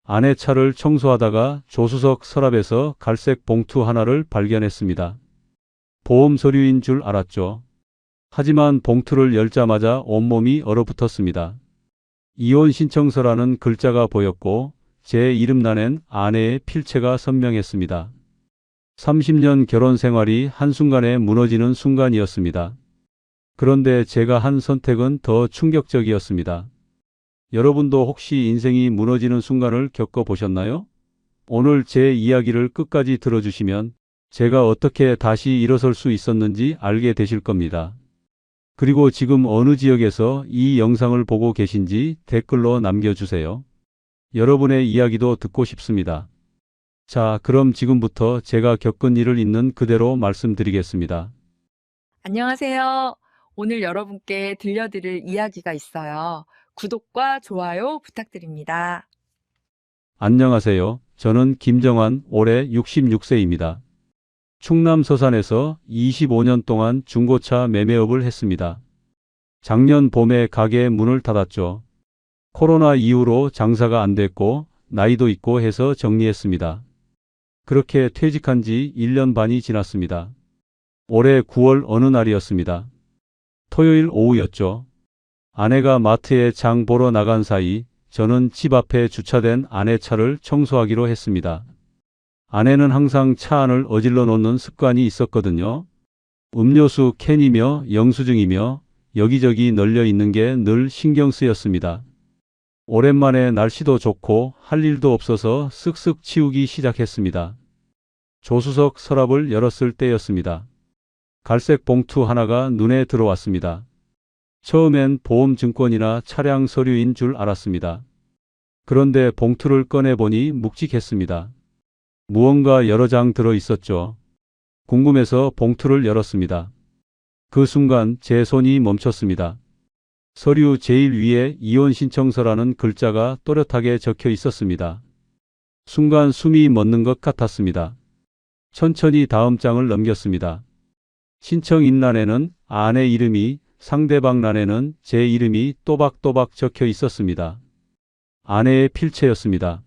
아내 차를 청소하다가 조수석 서랍에서 갈색 봉투 하나를 발견했습니다. 보험 서류인 줄 알았죠. 하지만 봉투를 열자마자 온몸이 얼어붙었습니다. 이혼 신청서라는 글자가 보였고 제 이름란엔 아내의 필체가 선명했습니다. 30년 결혼 생활이 한순간에 무너지는 순간이었습니다. 그런데 제가 한 선택은 더 충격적이었습니다. 여러분도 혹시 인생이 무너지는 순간을 겪어보셨나요? 오늘 제 이야기를 끝까지 들어주시면 제가 어떻게 다시 일어설 수 있었는지 알게 되실 겁니다. 그리고 지금 어느 지역에서 이 영상을 보고 계신지 댓글로 남겨주세요. 여러분의 이야기도 듣고 싶습니다. 자, 그럼 지금부터 제가 겪은 일을 있는 그대로 말씀드리겠습니다. 안녕하세요. 오늘 여러분께 들려드릴 이야기가 있어요. 구독과 좋아요 부탁드립니다. 안녕하세요. 저는 김정환, 올해 66세입니다. 충남 서산에서 25년 동안 중고차 매매업을 했습니다. 작년 봄에 가게 문을 닫았죠. 코로나 이후로 장사가 안 됐고 나이도 있고 해서 정리했습니다. 그렇게 퇴직한 지 1년 반이 지났습니다. 올해 9월 어느 날이었습니다. 토요일 오후였죠. 아내가 마트에 장 보러 나간 사이 저는 집 앞에 주차된 아내 차를 청소하기로 했습니다. 아내는 항상 차 안을 어질러 놓는 습관이 있었거든요. 음료수 캔이며 영수증이며 여기저기 널려 있는 게 늘 신경 쓰였습니다. 오랜만에 날씨도 좋고 할 일도 없어서 쓱쓱 치우기 시작했습니다. 조수석 서랍을 열었을 때였습니다. 갈색 봉투 하나가 눈에 들어왔습니다. 처음엔 보험증권이나 차량 서류인 줄 알았습니다. 그런데 봉투를 꺼내보니 묵직했습니다. 무언가 여러 장 들어 있었죠. 궁금해서 봉투를 열었습니다. 그 순간 제 손이 멈췄습니다. 서류 제일 위에 이혼 신청서라는 글자가 또렷하게 적혀 있었습니다. 순간 숨이 멎는 것 같았습니다. 천천히 다음 장을 넘겼습니다. 신청인란에는 아내 이름이, 상대방 란에는 제 이름이 또박또박 적혀 있었습니다. 아내의 필체였습니다.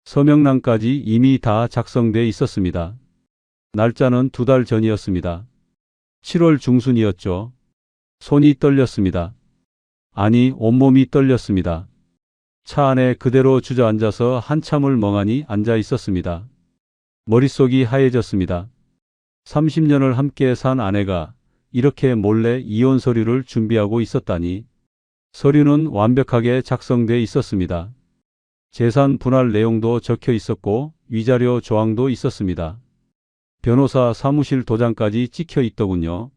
서명란까지 이미 다 작성돼 있었습니다. 날짜는 2달 전이었습니다. 7월 중순이었죠. 손이 떨렸습니다. 아니, 온몸이 떨렸습니다. 차 안에 그대로 주저앉아서 한참을 멍하니 앉아 있었습니다. 머릿속이 하얘졌습니다. 30년을 함께 산 아내가 이렇게 몰래 이혼 서류를 준비하고 있었다니. 서류는 완벽하게 작성돼 있었습니다. 재산 분할 내용도 적혀 있었고 위자료 조항도 있었습니다. 변호사 사무실 도장까지 찍혀 있더군요.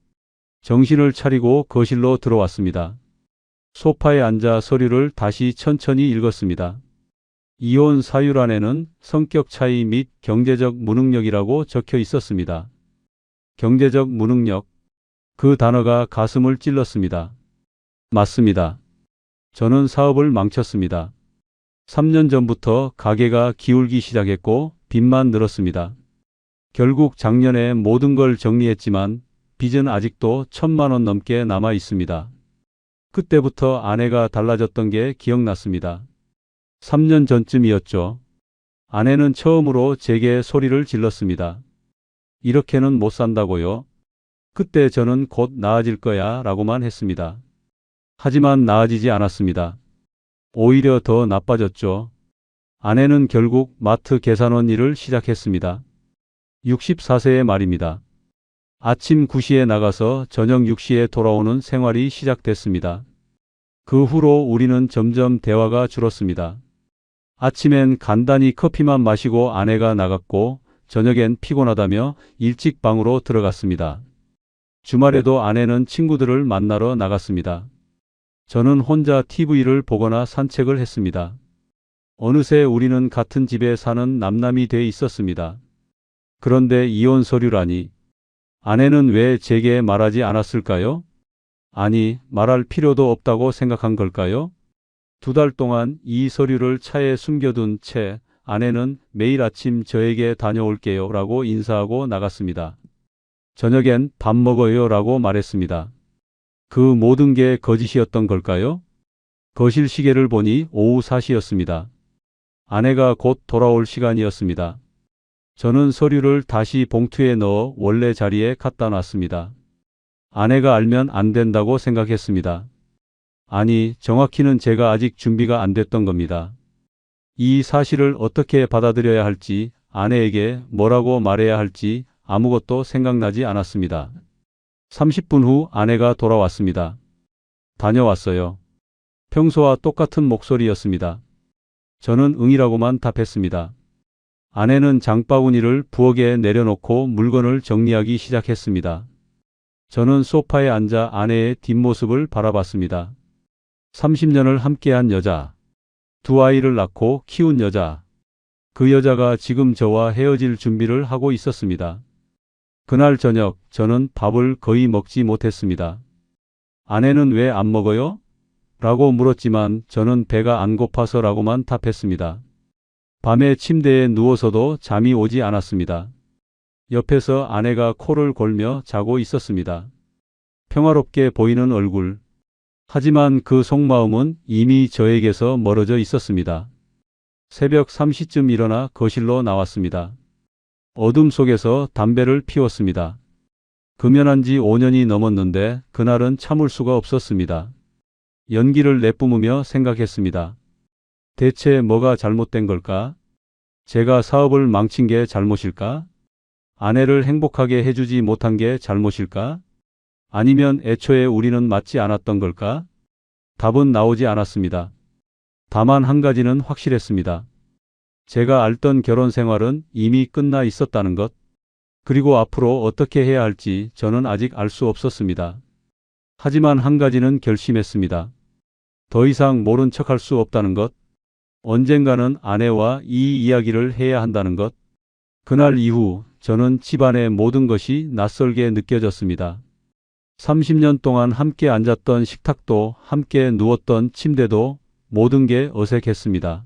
정신을 차리고 거실로 들어왔습니다. 소파에 앉아 서류를 다시 천천히 읽었습니다. 이혼 사유란에는 성격 차이 및 경제적 무능력이라고 적혀 있었습니다. 경제적 무능력. 그 단어가 가슴을 찔렀습니다. 맞습니다. 저는 사업을 망쳤습니다. 3년 전부터 가게가 기울기 시작했고 빚만 늘었습니다. 결국 작년에 모든 걸 정리했지만 빚은 아직도 1,000만 원 넘게 남아 있습니다. 그때부터 아내가 달라졌던 게 기억났습니다. 3년 전쯤이었죠. 아내는 처음으로 제게 소리를 질렀습니다. 이렇게는 못 산다고요? 그때 저는 곧 나아질 거야 라고만 했습니다. 하지만 나아지지 않았습니다. 오히려 더 나빠졌죠. 아내는 결국 마트 계산원 일을 시작했습니다. 64세의 말입니다. 아침 9시에 나가서 저녁 6시에 돌아오는 생활이 시작됐습니다. 그 후로 우리는 점점 대화가 줄었습니다. 아침엔 간단히 커피만 마시고 아내가 나갔고 저녁엔 피곤하다며 일찍 방으로 들어갔습니다. 주말에도 아내는 친구들을 만나러 나갔습니다. 저는 혼자 TV를 보거나 산책을 했습니다. 어느새 우리는 같은 집에 사는 남남이 돼 있었습니다. 그런데 이혼 서류라니. 아내는 왜 제게 말하지 않았을까요? 아니, 말할 필요도 없다고 생각한 걸까요? 2달 동안 이 서류를 차에 숨겨둔 채 아내는 매일 아침 저에게 다녀올게요 라고 인사하고 나갔습니다. 저녁엔 밥 먹어요 라고 말했습니다. 그 모든 게 거짓이었던 걸까요? 거실 시계를 보니 오후 4시였습니다. 아내가 곧 돌아올 시간이었습니다. 저는 서류를 다시 봉투에 넣어 원래 자리에 갖다 놨습니다. 아내가 알면 안 된다고 생각했습니다. 아니, 정확히는 제가 아직 준비가 안 됐던 겁니다. 이 사실을 어떻게 받아들여야 할지, 아내에게 뭐라고 말해야 할지 아무것도 생각나지 않았습니다. 30분 후 아내가 돌아왔습니다. 다녀왔어요. 평소와 똑같은 목소리였습니다. 저는 응이라고만 답했습니다. 아내는 장바구니를 부엌에 내려놓고 물건을 정리하기 시작했습니다. 저는 소파에 앉아 아내의 뒷모습을 바라봤습니다. 30년을 함께한 여자, 두 아이를 낳고 키운 여자, 그 여자가 지금 저와 헤어질 준비를 하고 있었습니다. 그날 저녁 저는 밥을 거의 먹지 못했습니다. 아내는 왜 안 먹어요? 라고 물었지만 저는 배가 안 고파서라고만 답했습니다. 밤에 침대에 누워서도 잠이 오지 않았습니다. 옆에서 아내가 코를 골며 자고 있었습니다. 평화롭게 보이는 얼굴. 하지만 그 속마음은 이미 저에게서 멀어져 있었습니다. 새벽 3시쯤 일어나 거실로 나왔습니다. 어둠 속에서 담배를 피웠습니다. 금연한 지 5년이 넘었는데 그날은 참을 수가 없었습니다. 연기를 내뿜으며 생각했습니다. 대체 뭐가 잘못된 걸까? 제가 사업을 망친 게 잘못일까? 아내를 행복하게 해주지 못한 게 잘못일까? 아니면 애초에 우리는 맞지 않았던 걸까? 답은 나오지 않았습니다. 다만 한 가지는 확실했습니다. 제가 알던 결혼 생활은 이미 끝나 있었다는 것. 그리고 앞으로 어떻게 해야 할지 저는 아직 알 수 없었습니다. 하지만 한 가지는 결심했습니다. 더 이상 모른 척할 수 없다는 것. 언젠가는 아내와 이 이야기를 해야 한다는 것. 그날 이후 저는 집안의 모든 것이 낯설게 느껴졌습니다. 30년 동안 함께 앉았던 식탁도, 함께 누웠던 침대도 모든 게 어색했습니다.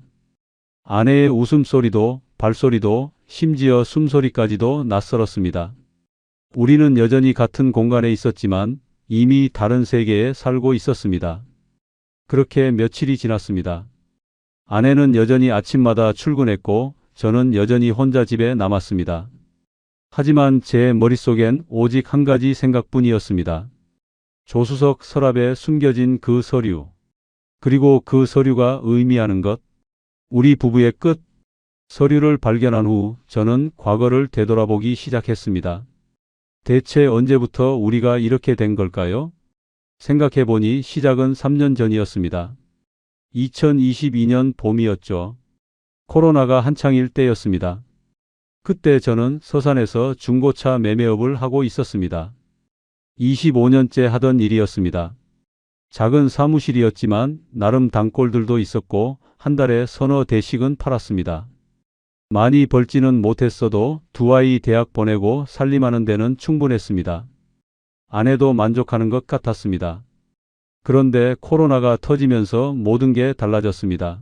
아내의 웃음소리도, 발소리도, 심지어 숨소리까지도 낯설었습니다. 우리는 여전히 같은 공간에 있었지만 이미 다른 세계에 살고 있었습니다. 그렇게 며칠이 지났습니다. 아내는 여전히 아침마다 출근했고 저는 여전히 혼자 집에 남았습니다. 하지만 제 머릿속엔 오직 한 가지 생각뿐이었습니다. 조수석 서랍에 숨겨진 그 서류. 그리고 그 서류가 의미하는 것. 우리 부부의 끝. 서류를 발견한 후 저는 과거를 되돌아보기 시작했습니다. 대체 언제부터 우리가 이렇게 된 걸까요? 생각해보니 시작은 3년 전이었습니다. 2022년 봄이었죠. 코로나가 한창일 때였습니다. 그때 저는 서산에서 중고차 매매업을 하고 있었습니다. 25년째 하던 일이었습니다. 작은 사무실이었지만 나름 단골들도 있었고 한 달에 서너 대씩은 팔았습니다. 많이 벌지는 못했어도 두 아이 대학 보내고 살림하는 데는 충분했습니다. 아내도 만족하는 것 같았습니다. 그런데 코로나가 터지면서 모든 게 달라졌습니다.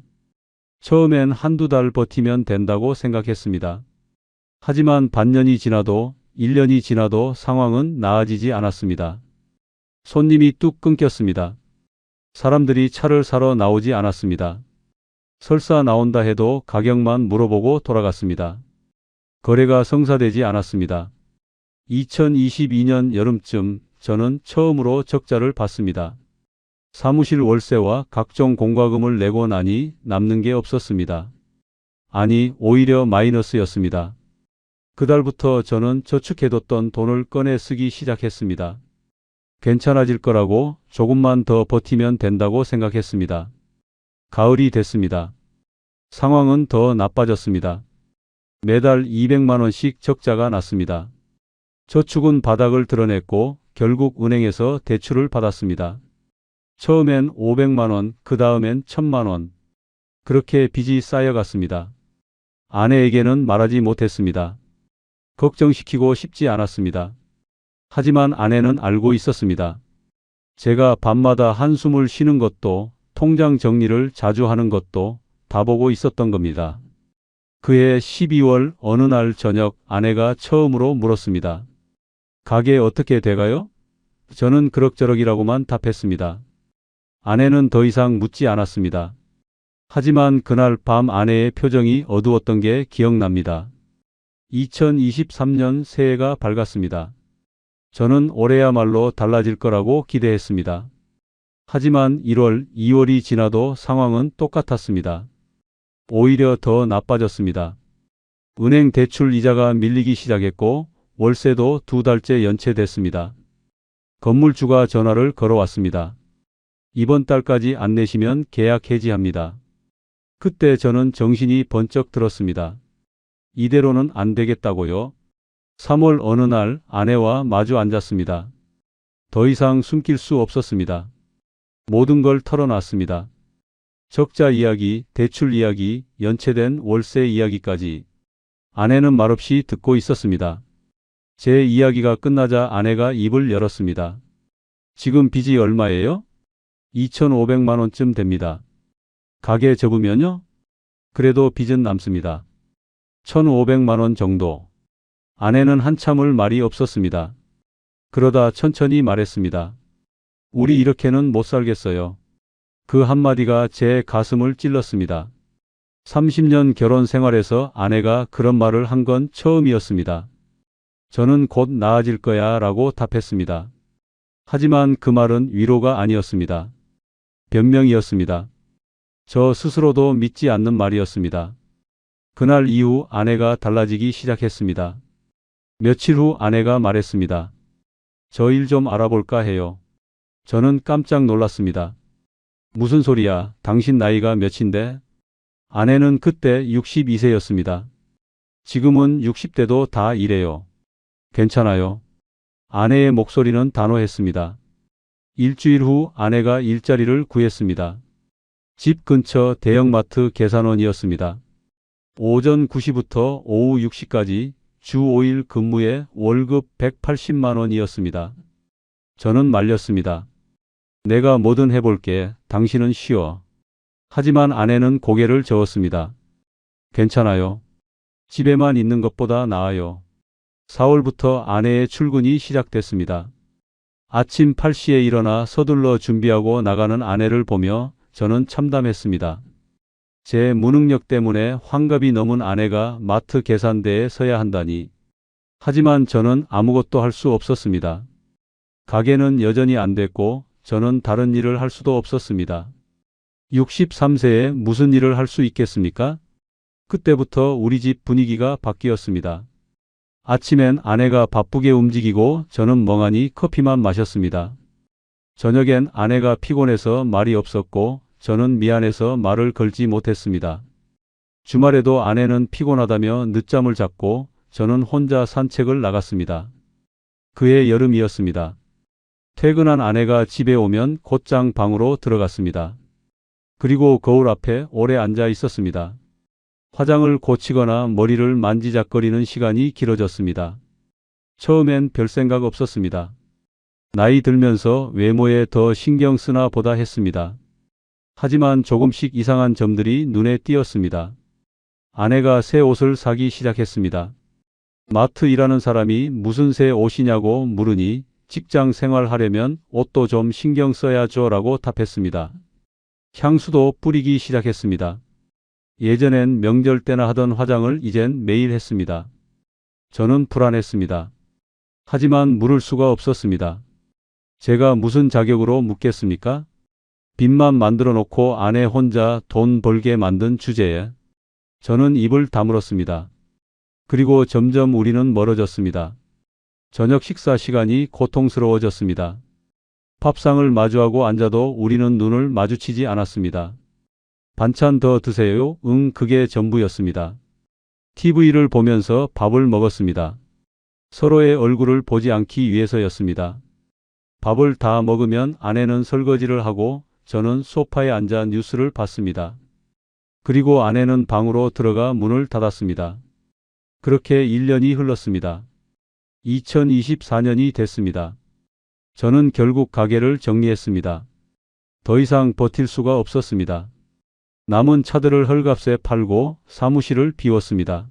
처음엔 한두 달 버티면 된다고 생각했습니다. 하지만 반년이 지나도 1년이 지나도 상황은 나아지지 않았습니다. 손님이 뚝 끊겼습니다. 사람들이 차를 사러 나오지 않았습니다. 설사 나온다 해도 가격만 물어보고 돌아갔습니다. 거래가 성사되지 않았습니다. 2022년 여름쯤 저는 처음으로 적자를 봤습니다. 사무실 월세와 각종 공과금을 내고 나니 남는 게 없었습니다. 아니, 오히려 마이너스였습니다. 그달부터 저는 저축해뒀던 돈을 꺼내 쓰기 시작했습니다. 괜찮아질 거라고, 조금만 더 버티면 된다고 생각했습니다. 가을이 됐습니다. 상황은 더 나빠졌습니다. 매달 200만 원씩 적자가 났습니다. 저축은 바닥을 드러냈고 결국 은행에서 대출을 받았습니다. 처음엔 500만 원, 그 다음엔 1000만 원. 그렇게 빚이 쌓여갔습니다. 아내에게는 말하지 못했습니다. 걱정시키고 싶지 않았습니다. 하지만 아내는 알고 있었습니다. 제가 밤마다 한숨을 쉬는 것도, 통장 정리를 자주 하는 것도 다 보고 있었던 겁니다. 그해 12월 어느 날 저녁 아내가 처음으로 물었습니다. 가게 어떻게 돼가요? 저는 그럭저럭이라고만 답했습니다. 아내는 더 이상 묻지 않았습니다. 하지만 그날 밤 아내의 표정이 어두웠던 게 기억납니다. 2023년 새해가 밝았습니다. 저는 올해야말로 달라질 거라고 기대했습니다. 하지만 1월, 2월이 지나도 상황은 똑같았습니다. 오히려 더 나빠졌습니다. 은행 대출 이자가 밀리기 시작했고 월세도 2달째 연체됐습니다. 건물주가 전화를 걸어왔습니다. 이번 달까지 안 내시면 계약 해지합니다. 그때 저는 정신이 번쩍 들었습니다. 이대로는 안 되겠다고요. 3월 어느 날 아내와 마주 앉았습니다. 더 이상 숨길 수 없었습니다. 모든 걸 털어놨습니다. 적자 이야기, 대출 이야기, 연체된 월세 이야기까지. 아내는 말없이 듣고 있었습니다. 제 이야기가 끝나자 아내가 입을 열었습니다. 지금 빚이 얼마예요? 2,500만 원쯤 됩니다. 가게 접으면요? 그래도 빚은 남습니다. 1,500만 원 정도. 아내는 한참을 말이 없었습니다. 그러다 천천히 말했습니다. 우리 이렇게는 못 살겠어요. 그 한마디가 제 가슴을 찔렀습니다. 30년 결혼 생활에서 아내가 그런 말을 한 건 처음이었습니다. 저는 곧 나아질 거야 라고 답했습니다. 하지만 그 말은 위로가 아니었습니다. 변명이었습니다. 저 스스로도 믿지 않는 말이었습니다. 그날 이후 아내가 달라지기 시작했습니다. 며칠 후 아내가 말했습니다. 저 일 좀 알아볼까 해요. 저는 깜짝 놀랐습니다. 무슨 소리야? 당신 나이가 몇인데? 아내는 그때 62세였습니다. 지금은 60대도 다 이래요. 괜찮아요. 아내의 목소리는 단호했습니다. 일주일 후 아내가 일자리를 구했습니다. 집 근처 대형마트 계산원이었습니다. 오전 9시부터 오후 6시까지 주 5일 근무에 월급 180만 원이었습니다. 저는 말렸습니다. 내가 뭐든 해볼게. 당신은 쉬어. 하지만 아내는 고개를 저었습니다. 괜찮아요. 집에만 있는 것보다 나아요. 4월부터 아내의 출근이 시작됐습니다. 아침 8시에 일어나 서둘러 준비하고 나가는 아내를 보며 저는 참담했습니다. 제 무능력 때문에 환갑이 넘은 아내가 마트 계산대에 서야 한다니. 하지만 저는 아무것도 할 수 없었습니다. 가게는 여전히 안 됐고 저는 다른 일을 할 수도 없었습니다. 63세에 무슨 일을 할 수 있겠습니까? 그때부터 우리 집 분위기가 바뀌었습니다. 아침엔 아내가 바쁘게 움직이고 저는 멍하니 커피만 마셨습니다. 저녁엔 아내가 피곤해서 말이 없었고 저는 미안해서 말을 걸지 못했습니다. 주말에도 아내는 피곤하다며 늦잠을 잤고 저는 혼자 산책을 나갔습니다. 그해 여름이었습니다. 퇴근한 아내가 집에 오면 곧장 방으로 들어갔습니다. 그리고 거울 앞에 오래 앉아 있었습니다. 화장을 고치거나 머리를 만지작거리는 시간이 길어졌습니다. 처음엔 별 생각 없었습니다. 나이 들면서 외모에 더 신경 쓰나 보다 했습니다. 하지만 조금씩 이상한 점들이 눈에 띄었습니다. 아내가 새 옷을 사기 시작했습니다. 마트 일하는 사람이 무슨 새 옷이냐고 물으니 직장 생활하려면 옷도 좀 신경 써야죠 라고 답했습니다. 향수도 뿌리기 시작했습니다. 예전엔 명절 때나 하던 화장을 이젠 매일 했습니다. 저는 불안했습니다. 하지만 물을 수가 없었습니다. 제가 무슨 자격으로 묻겠습니까? 빚만 만들어 놓고 아내 혼자 돈 벌게 만든 주제에 저는 입을 다물었습니다. 그리고 점점 우리는 멀어졌습니다. 저녁 식사 시간이 고통스러워졌습니다. 밥상을 마주하고 앉아도 우리는 눈을 마주치지 않았습니다. 반찬 더 드세요? 응, 그게 전부였습니다. TV를 보면서 밥을 먹었습니다. 서로의 얼굴을 보지 않기 위해서였습니다. 밥을 다 먹으면 아내는 설거지를 하고 저는 소파에 앉아 뉴스를 봤습니다. 그리고 아내는 방으로 들어가 문을 닫았습니다. 그렇게 1년이 흘렀습니다. 2024년이 됐습니다. 저는 결국 가게를 정리했습니다. 더 이상 버틸 수가 없었습니다. 남은 차들을 헐값에 팔고 사무실을 비웠습니다.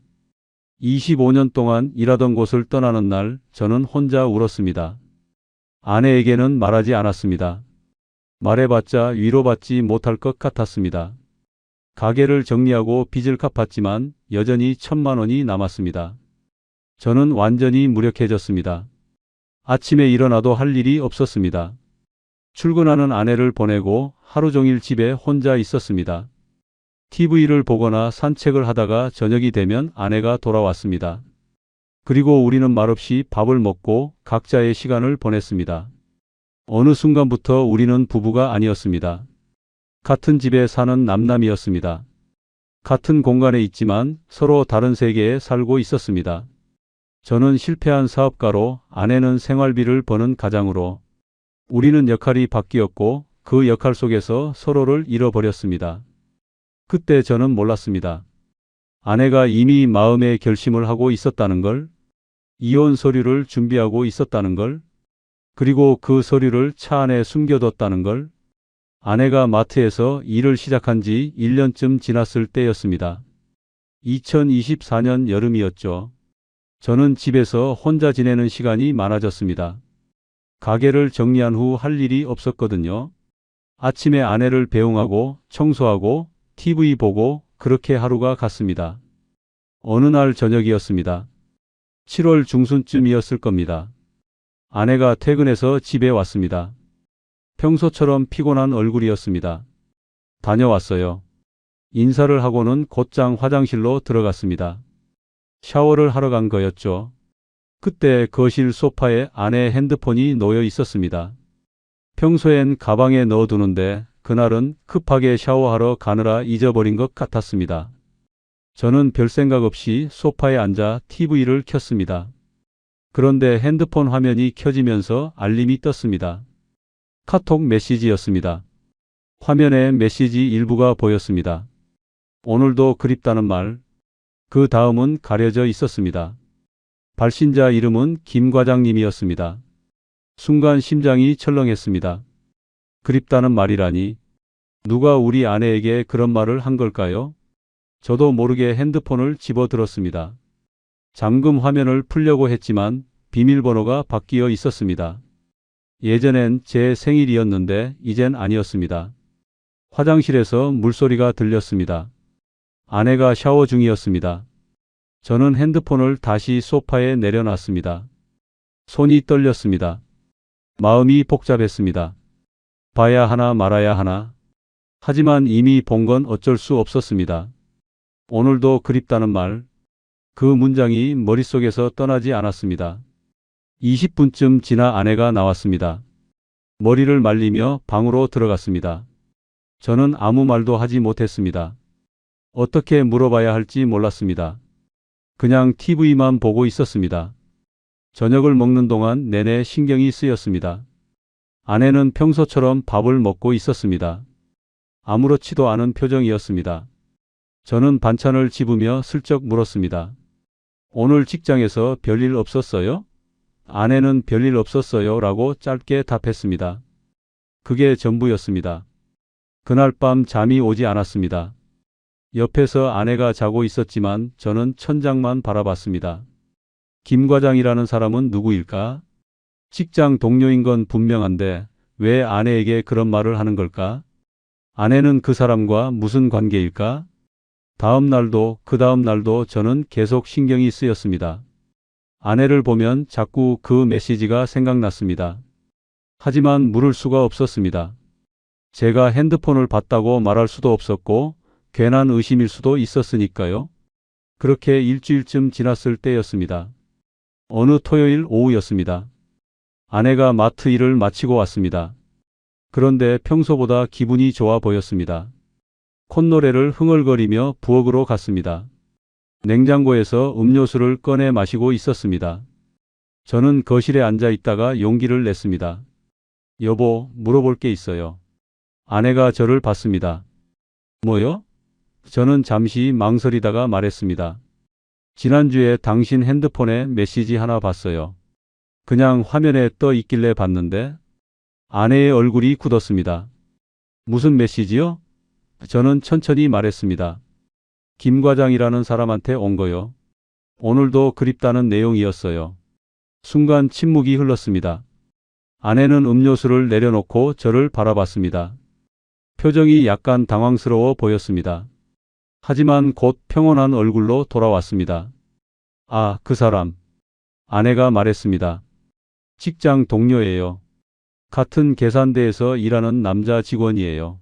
25년 동안 일하던 곳을 떠나는 날 저는 혼자 울었습니다. 아내에게는 말하지 않았습니다. 말해봤자 위로받지 못할 것 같았습니다. 가게를 정리하고 빚을 갚았지만 여전히 1,000만 원이 남았습니다. 저는 완전히 무력해졌습니다. 아침에 일어나도 할 일이 없었습니다. 출근하는 아내를 보내고 하루 종일 집에 혼자 있었습니다. TV를 보거나 산책을 하다가 저녁이 되면 아내가 돌아왔습니다. 그리고 우리는 말없이 밥을 먹고 각자의 시간을 보냈습니다. 어느 순간부터 우리는 부부가 아니었습니다. 같은 집에 사는 남남이었습니다. 같은 공간에 있지만 서로 다른 세계에 살고 있었습니다. 저는 실패한 사업가로, 아내는 생활비를 버는 가장으로 우리는 역할이 바뀌었고 그 역할 속에서 서로를 잃어버렸습니다. 그때 저는 몰랐습니다. 아내가 이미 마음의 결심을 하고 있었다는 걸, 이혼 서류를 준비하고 있었다는 걸, 그리고 그 서류를 차 안에 숨겨뒀다는 걸. 아내가 마트에서 일을 시작한 지 1년쯤 지났을 때였습니다. 2024년 여름이었죠. 저는 집에서 혼자 지내는 시간이 많아졌습니다. 가게를 정리한 후 할 일이 없었거든요. 아침에 아내를 배웅하고 청소하고 TV 보고 그렇게 하루가 갔습니다. 어느 날 저녁이었습니다. 7월 중순쯤이었을 겁니다. 아내가 퇴근해서 집에 왔습니다. 평소처럼 피곤한 얼굴이었습니다. 다녀왔어요. 인사를 하고는 곧장 화장실로 들어갔습니다. 샤워를 하러 간 거였죠. 그때 거실 소파에 아내의 핸드폰이 놓여 있었습니다. 평소엔 가방에 넣어두는데 그날은 급하게 샤워하러 가느라 잊어버린 것 같았습니다. 저는 별 생각 없이 소파에 앉아 TV를 켰습니다. 그런데 핸드폰 화면이 켜지면서 알림이 떴습니다. 카톡 메시지였습니다. 화면에 메시지 일부가 보였습니다. 오늘도 그립다는 말. 그 다음은 가려져 있었습니다. 발신자 이름은 김 과장님이었습니다. 순간 심장이 철렁했습니다. 그립다는 말이라니. 누가 우리 아내에게 그런 말을 한 걸까요? 저도 모르게 핸드폰을 집어들었습니다. 잠금 화면을 풀려고 했지만 비밀번호가 바뀌어 있었습니다. 예전엔 제 생일이었는데 이젠 아니었습니다. 화장실에서 물소리가 들렸습니다. 아내가 샤워 중이었습니다. 저는 핸드폰을 다시 소파에 내려놨습니다. 손이 떨렸습니다. 마음이 복잡했습니다. 봐야 하나 말아야 하나. 하지만 이미 본 건 어쩔 수 없었습니다. 오늘도 그립다는 말. 그 문장이 머릿속에서 떠나지 않았습니다. 20분쯤 지나 아내가 나왔습니다. 머리를 말리며 방으로 들어갔습니다. 저는 아무 말도 하지 못했습니다. 어떻게 물어봐야 할지 몰랐습니다. 그냥 TV만 보고 있었습니다. 저녁을 먹는 동안 내내 신경이 쓰였습니다. 아내는 평소처럼 밥을 먹고 있었습니다. 아무렇지도 않은 표정이었습니다. 저는 반찬을 집으며 슬쩍 물었습니다. 오늘 직장에서 별일 없었어요? 아내는 별일 없었어요 라고 짧게 답했습니다. 그게 전부였습니다. 그날 밤 잠이 오지 않았습니다. 옆에서 아내가 자고 있었지만 저는 천장만 바라봤습니다. 김 과장이라는 사람은 누구일까? 직장 동료인 건 분명한데 왜 아내에게 그런 말을 하는 걸까? 아내는 그 사람과 무슨 관계일까? 다음 날도 그 다음 날도 저는 계속 신경이 쓰였습니다. 아내를 보면 자꾸 그 메시지가 생각났습니다. 하지만 물을 수가 없었습니다. 제가 핸드폰을 봤다고 말할 수도 없었고 괜한 의심일 수도 있었으니까요. 그렇게 일주일쯤 지났을 때였습니다. 어느 토요일 오후였습니다. 아내가 마트 일을 마치고 왔습니다. 그런데 평소보다 기분이 좋아 보였습니다. 콧노래를 흥얼거리며 부엌으로 갔습니다. 냉장고에서 음료수를 꺼내 마시고 있었습니다. 저는 거실에 앉아 있다가 용기를 냈습니다. 여보, 물어볼 게 있어요. 아내가 저를 봤습니다. 뭐요? 저는 잠시 망설이다가 말했습니다. 지난주에 당신 핸드폰에 메시지 하나 봤어요. 그냥 화면에 떠 있길래 봤는데. 아내의 얼굴이 굳었습니다. 무슨 메시지요? 저는 천천히 말했습니다. 김 과장이라는 사람한테 온 거요. 오늘도 그립다는 내용이었어요. 순간 침묵이 흘렀습니다. 아내는 음료수를 내려놓고 저를 바라봤습니다. 표정이 약간 당황스러워 보였습니다. 하지만 곧 평온한 얼굴로 돌아왔습니다. 아, 그 사람. 아내가 말했습니다. 직장 동료예요. 같은 계산대에서 일하는 남자 직원이에요.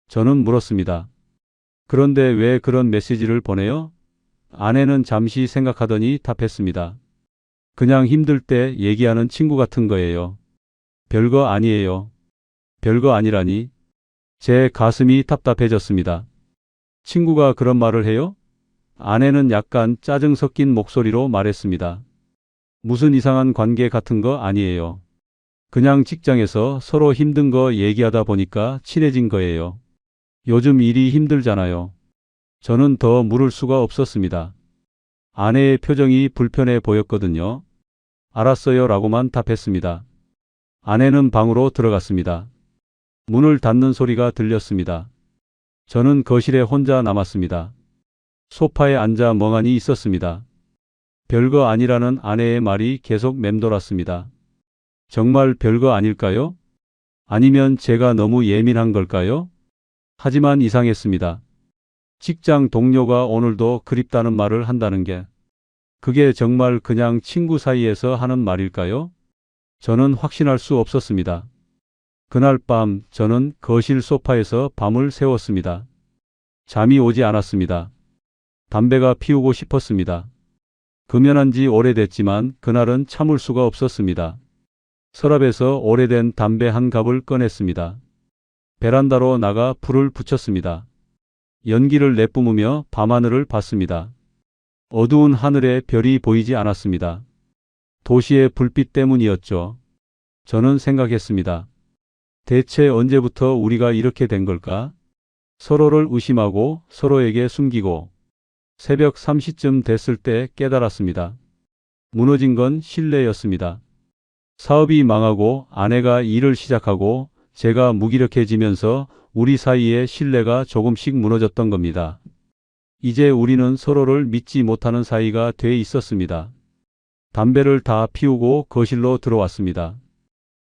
저는 물었습니다. 그런데 왜 그런 메시지를 보내요? 아내는 잠시 생각하더니 답했습니다. 그냥 힘들 때 얘기하는 친구 같은 거예요. 별거 아니에요. 별거 아니라니. 제 가슴이 답답해졌습니다. 친구가 그런 말을 해요? 아내는 약간 짜증 섞인 목소리로 말했습니다. 무슨 이상한 관계 같은 거 아니에요. 그냥 직장에서 서로 힘든 거 얘기하다 보니까 친해진 거예요. 요즘 일이 힘들잖아요. 저는 더 물을 수가 없었습니다. 아내의 표정이 불편해 보였거든요. 알았어요 라고만 답했습니다. 아내는 방으로 들어갔습니다. 문을 닫는 소리가 들렸습니다. 저는 거실에 혼자 남았습니다. 소파에 앉아 멍하니 있었습니다. 별거 아니라는 아내의 말이 계속 맴돌았습니다. 정말 별거 아닐까요? 아니면 제가 너무 예민한 걸까요? 하지만 이상했습니다. 직장 동료가 오늘도 그립다는 말을 한다는 게 그게 정말 그냥 친구 사이에서 하는 말일까요? 저는 확신할 수 없었습니다. 그날 밤 저는 거실 소파에서 밤을 새웠습니다. 잠이 오지 않았습니다. 담배가 피우고 싶었습니다. 금연한 지 오래됐지만 그날은 참을 수가 없었습니다. 서랍에서 오래된 담배 한 갑을 꺼냈습니다. 베란다로 나가 불을 붙였습니다. 연기를 내뿜으며 밤하늘을 봤습니다. 어두운 하늘에 별이 보이지 않았습니다. 도시의 불빛 때문이었죠. 저는 생각했습니다. 대체 언제부터 우리가 이렇게 된 걸까? 서로를 의심하고 서로에게 숨기고 새벽 3시쯤 됐을 때 깨달았습니다. 무너진 건 신뢰였습니다. 사업이 망하고 아내가 일을 시작하고 제가 무기력해지면서 우리 사이의 신뢰가 조금씩 무너졌던 겁니다. 이제 우리는 서로를 믿지 못하는 사이가 돼 있었습니다. 담배를 다 피우고 거실로 들어왔습니다.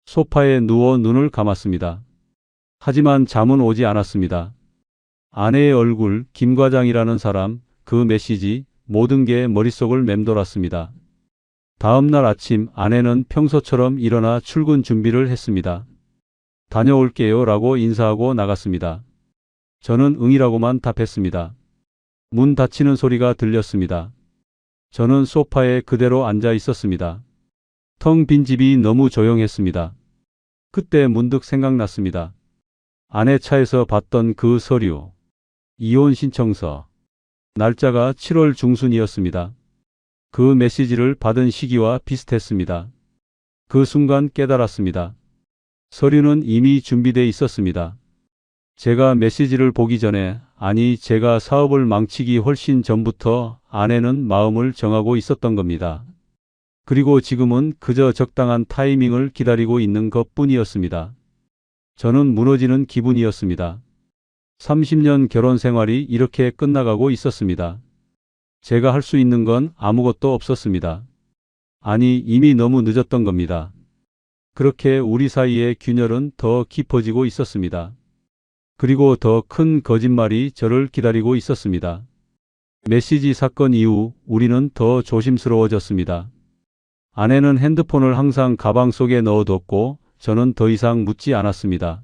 소파에 누워 눈을 감았습니다. 하지만 잠은 오지 않았습니다. 아내의 얼굴, 김 과장이라는 사람, 그 메시지, 모든 게 머릿속을 맴돌았습니다. 다음 날 아침 아내는 평소처럼 일어나 출근 준비를 했습니다. 다녀올게요 라고 인사하고 나갔습니다. 저는 응이라고만 답했습니다. 문 닫히는 소리가 들렸습니다. 저는 소파에 그대로 앉아 있었습니다. 텅 빈 집이 너무 조용했습니다. 그때 문득 생각났습니다. 아내 차에서 봤던 그 서류, 이혼 신청서, 날짜가 7월 중순이었습니다. 그 메시지를 받은 시기와 비슷했습니다. 그 순간 깨달았습니다. 서류는 이미 준비돼 있었습니다. 제가 메시지를 보기 전에, 아니 제가 사업을 망치기 훨씬 전부터 아내는 마음을 정하고 있었던 겁니다. 그리고 지금은 그저 적당한 타이밍을 기다리고 있는 것뿐이었습니다. 저는 무너지는 기분이었습니다. 30년 결혼 생활이 이렇게 끝나가고 있었습니다. 제가 할 수 있는 건 아무것도 없었습니다. 아니, 이미 너무 늦었던 겁니다. 그렇게 우리 사이의 균열은 더 깊어지고 있었습니다. 그리고 더 큰 거짓말이 저를 기다리고 있었습니다. 메시지 사건 이후 우리는 더 조심스러워졌습니다. 아내는 핸드폰을 항상 가방 속에 넣어뒀고 저는 더 이상 묻지 않았습니다.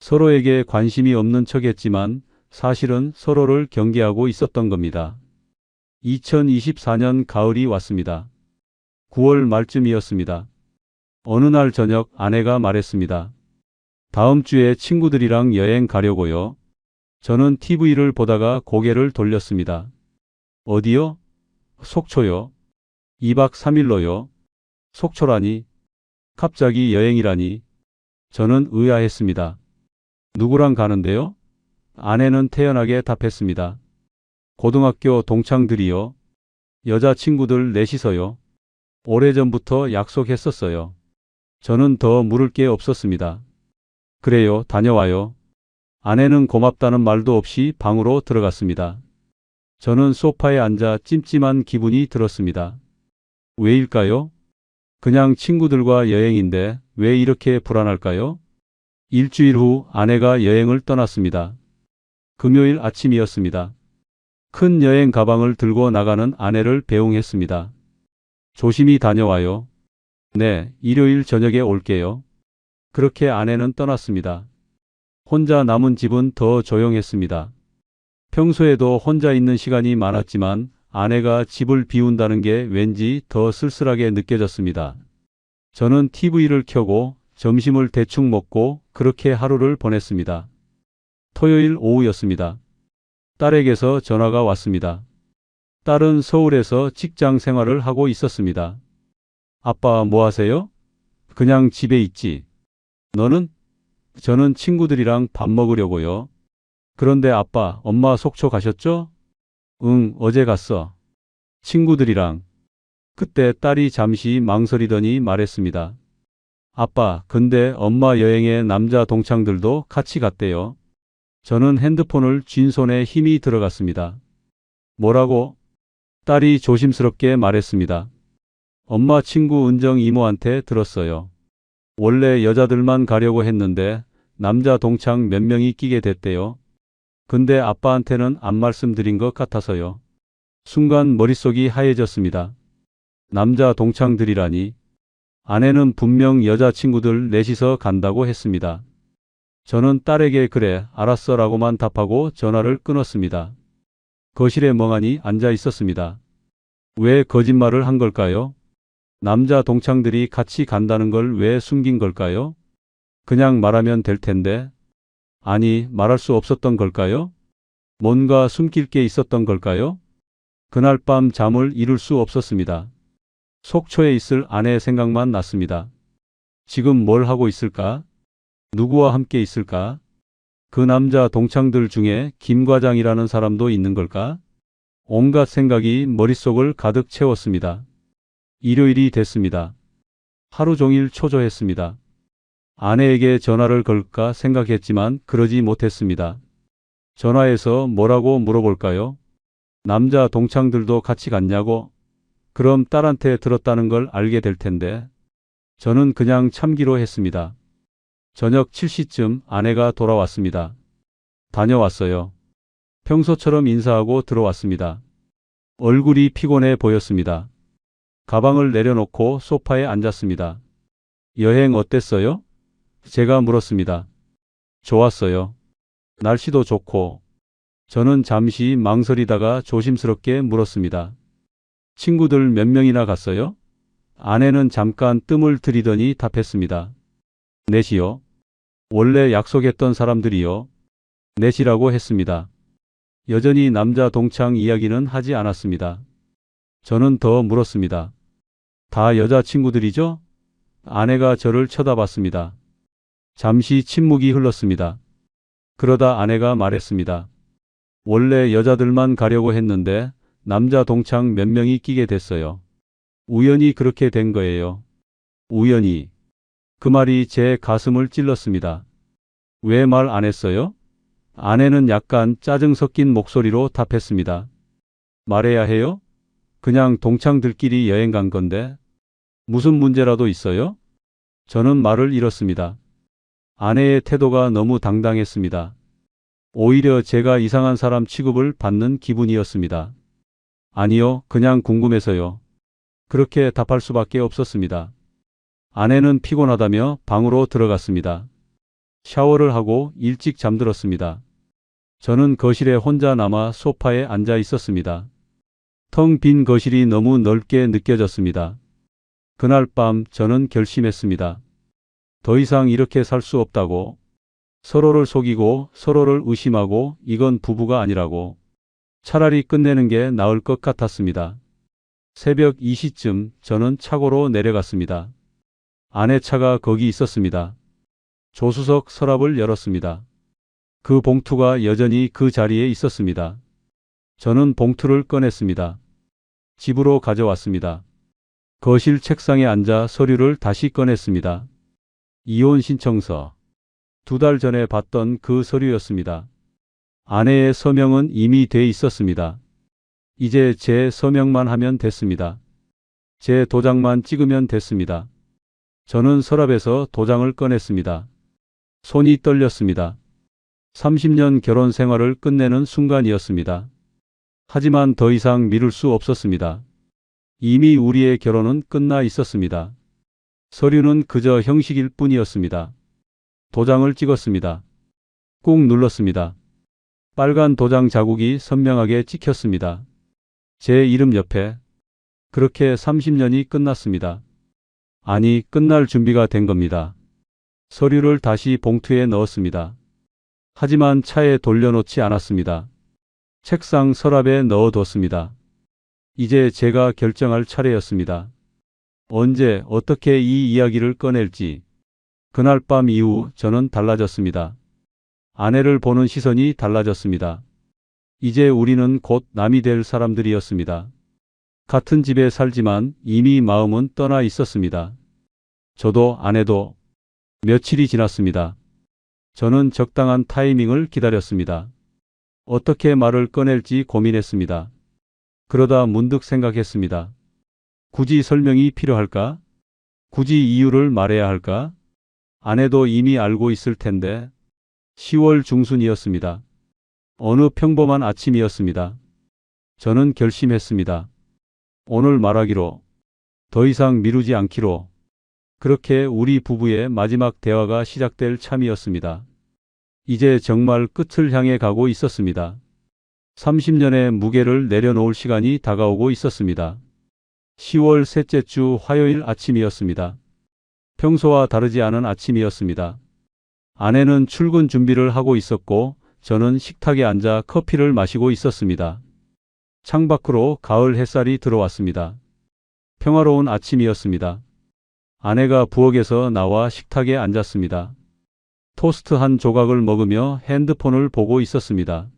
서로에게 관심이 없는 척했지만 사실은 서로를 경계하고 있었던 겁니다. 2024년 가을이 왔습니다. 9월 말쯤이었습니다. 어느 날 저녁 아내가 말했습니다. 다음 주에 친구들이랑 여행 가려고요. 저는 TV를 보다가 고개를 돌렸습니다. 어디요? 속초요. 2박 3일로요. 속초라니. 갑자기 여행이라니. 저는 의아했습니다. 누구랑 가는데요? 아내는 태연하게 답했습니다. 고등학교 동창들이요. 여자친구들 넷이서요. 오래전부터 약속했었어요. 저는 더 물을 게 없었습니다. 그래요, 다녀와요. 아내는 고맙다는 말도 없이 방으로 들어갔습니다. 저는 소파에 앉아 찜찜한 기분이 들었습니다. 왜일까요? 그냥 친구들과 여행인데 왜 이렇게 불안할까요? 일주일 후 아내가 여행을 떠났습니다. 금요일 아침이었습니다. 큰 여행 가방을 들고 나가는 아내를 배웅했습니다. 조심히 다녀와요. 네, 일요일 저녁에 올게요. 그렇게 아내는 떠났습니다. 혼자 남은 집은 더 조용했습니다. 평소에도 혼자 있는 시간이 많았지만 아내가 집을 비운다는 게 왠지 더 쓸쓸하게 느껴졌습니다. 저는 TV를 켜고 점심을 대충 먹고 그렇게 하루를 보냈습니다. 토요일 오후였습니다. 딸에게서 전화가 왔습니다. 딸은 서울에서 직장 생활을 하고 있었습니다. 아빠 뭐 하세요? 그냥 집에 있지. 너는? 저는 친구들이랑 밥 먹으려고요. 그런데 아빠, 엄마 속초 가셨죠? 응, 어제 갔어. 친구들이랑. 그때 딸이 잠시 망설이더니 말했습니다. 아빠, 근데 엄마 여행에 남자 동창들도 같이 갔대요. 저는 핸드폰을 쥔 손에 힘이 들어갔습니다. 뭐라고? 딸이 조심스럽게 말했습니다. 엄마 친구 은정 이모한테 들었어요. 원래 여자들만 가려고 했는데 남자 동창 몇 명이 끼게 됐대요. 근데 아빠한테는 안 말씀드린 것 같아서요. 순간 머릿속이 하얘졌습니다. 남자 동창들이라니. 아내는 분명 여자친구들 넷이서 간다고 했습니다. 저는 딸에게 그래, 알았어 라고만 답하고 전화를 끊었습니다. 거실에 멍하니 앉아 있었습니다. 왜 거짓말을 한 걸까요? 남자 동창들이 같이 간다는 걸 왜 숨긴 걸까요? 그냥 말하면 될 텐데. 아니, 말할 수 없었던 걸까요? 뭔가 숨길 게 있었던 걸까요? 그날 밤 잠을 이룰 수 없었습니다. 속초에 있을 아내 생각만 났습니다. 지금 뭘 하고 있을까? 누구와 함께 있을까? 그 남자 동창들 중에 김 과장이라는 사람도 있는 걸까? 온갖 생각이 머릿속을 가득 채웠습니다. 일요일이 됐습니다. 하루 종일 초조했습니다. 아내에게 전화를 걸까 생각했지만 그러지 못했습니다. 전화해서 뭐라고 물어볼까요? 남자 동창들도 같이 갔냐고? 그럼 딸한테 들었다는 걸 알게 될 텐데. 저는 그냥 참기로 했습니다. 저녁 7시쯤 아내가 돌아왔습니다. 다녀왔어요. 평소처럼 인사하고 들어왔습니다. 얼굴이 피곤해 보였습니다. 가방을 내려놓고 소파에 앉았습니다. 여행 어땠어요? 제가 물었습니다. 좋았어요. 날씨도 좋고. 저는 잠시 망설이다가 조심스럽게 물었습니다. 친구들 몇 명이나 갔어요? 아내는 잠깐 뜸을 들이더니 답했습니다. 넷이요. 원래 약속했던 사람들이요. 넷이라고 했습니다. 여전히 남자 동창 이야기는 하지 않았습니다. 저는 더 물었습니다. 다 여자친구들이죠? 아내가 저를 쳐다봤습니다. 잠시 침묵이 흘렀습니다. 그러다 아내가 말했습니다. 원래 여자들만 가려고 했는데 남자 동창 몇 명이 끼게 됐어요. 우연히 그렇게 된 거예요. 우연히. 그 말이 제 가슴을 찔렀습니다. 왜 말 안 했어요? 아내는 약간 짜증 섞인 목소리로 답했습니다. 말해야 해요? 그냥 동창들끼리 여행 간 건데. 무슨 문제라도 있어요? 저는 말을 잃었습니다. 아내의 태도가 너무 당당했습니다. 오히려 제가 이상한 사람 취급을 받는 기분이었습니다. 아니요, 그냥 궁금해서요. 그렇게 답할 수밖에 없었습니다. 아내는 피곤하다며 방으로 들어갔습니다. 샤워를 하고 일찍 잠들었습니다. 저는 거실에 혼자 남아 소파에 앉아 있었습니다. 텅 빈 거실이 너무 넓게 느껴졌습니다. 그날 밤 저는 결심했습니다. 더 이상 이렇게 살 수 없다고. 서로를 속이고 서로를 의심하고 이건 부부가 아니라고. 차라리 끝내는 게 나을 것 같았습니다. 새벽 2시쯤 저는 차고로 내려갔습니다. 아내 차가 거기 있었습니다. 조수석 서랍을 열었습니다. 그 봉투가 여전히 그 자리에 있었습니다. 저는 봉투를 꺼냈습니다. 집으로 가져왔습니다. 거실 책상에 앉아 서류를 다시 꺼냈습니다. 이혼 신청서. 2달 전에 받던 그 서류였습니다. 아내의 서명은 이미 돼 있었습니다. 이제 제 서명만 하면 됐습니다. 제 도장만 찍으면 됐습니다. 저는 서랍에서 도장을 꺼냈습니다. 손이 떨렸습니다. 30년 결혼 생활을 끝내는 순간이었습니다. 하지만 더 이상 미룰 수 없었습니다. 이미 우리의 결혼은 끝나 있었습니다. 서류는 그저 형식일 뿐이었습니다. 도장을 찍었습니다. 꾹 눌렀습니다. 빨간 도장 자국이 선명하게 찍혔습니다. 제 이름 옆에. 그렇게 30년이 끝났습니다. 아니, 끝날 준비가 된 겁니다. 서류를 다시 봉투에 넣었습니다. 하지만 차에 돌려놓지 않았습니다. 책상 서랍에 넣어뒀습니다. 이제 제가 결정할 차례였습니다. 언제, 어떻게 이 이야기를 꺼낼지. 그날 밤 이후 저는 달라졌습니다. 아내를 보는 시선이 달라졌습니다. 이제 우리는 곧 남이 될 사람들이었습니다. 같은 집에 살지만 이미 마음은 떠나 있었습니다. 저도 아내도. 며칠이 지났습니다. 저는 적당한 타이밍을 기다렸습니다. 어떻게 말을 꺼낼지 고민했습니다. 그러다 문득 생각했습니다. 굳이 설명이 필요할까? 굳이 이유를 말해야 할까? 아내도 이미 알고 있을 텐데. 10월 중순이었습니다. 어느 평범한 아침이었습니다. 저는 결심했습니다. 오늘 말하기로. 더 이상 미루지 않기로. 그렇게 우리 부부의 마지막 대화가 시작될 참이었습니다. 이제 정말 끝을 향해 가고 있었습니다. 30년의 무게를 내려놓을 시간이 다가오고 있었습니다. 10월 셋째 주 화요일 아침이었습니다. 평소와 다르지 않은 아침이었습니다. 아내는 출근 준비를 하고 있었고 저는 식탁에 앉아 커피를 마시고 있었습니다. 창밖으로 가을 햇살이 들어왔습니다. 평화로운 아침이었습니다. 아내가 부엌에서 나와 식탁에 앉았습니다. 토스트 한 조각을 먹으며 핸드폰을 보고 있었습니다.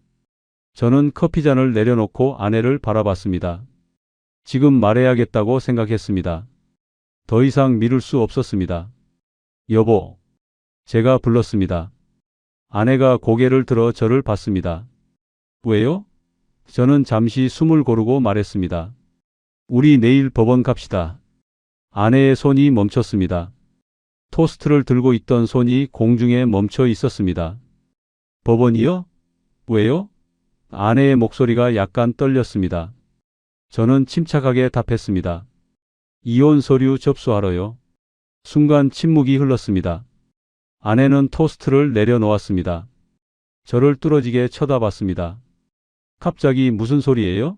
저는 커피잔을 내려놓고 아내를 바라봤습니다. 지금 말해야겠다고 생각했습니다. 더 이상 미룰 수 없었습니다. 여보. 제가 불렀습니다. 아내가 고개를 들어 저를 봤습니다. 왜요? 저는 잠시 숨을 고르고 말했습니다. 우리 내일 법원 갑시다. 아내의 손이 멈췄습니다. 토스트를 들고 있던 손이 공중에 멈춰 있었습니다. 법원이요? 왜요? 아내의 목소리가 약간 떨렸습니다. 저는 침착하게 답했습니다. 이혼 서류 접수하러요. 순간 침묵이 흘렀습니다. 아내는 토스트를 내려놓았습니다. 저를 뚫어지게 쳐다봤습니다. 갑자기 무슨 소리예요?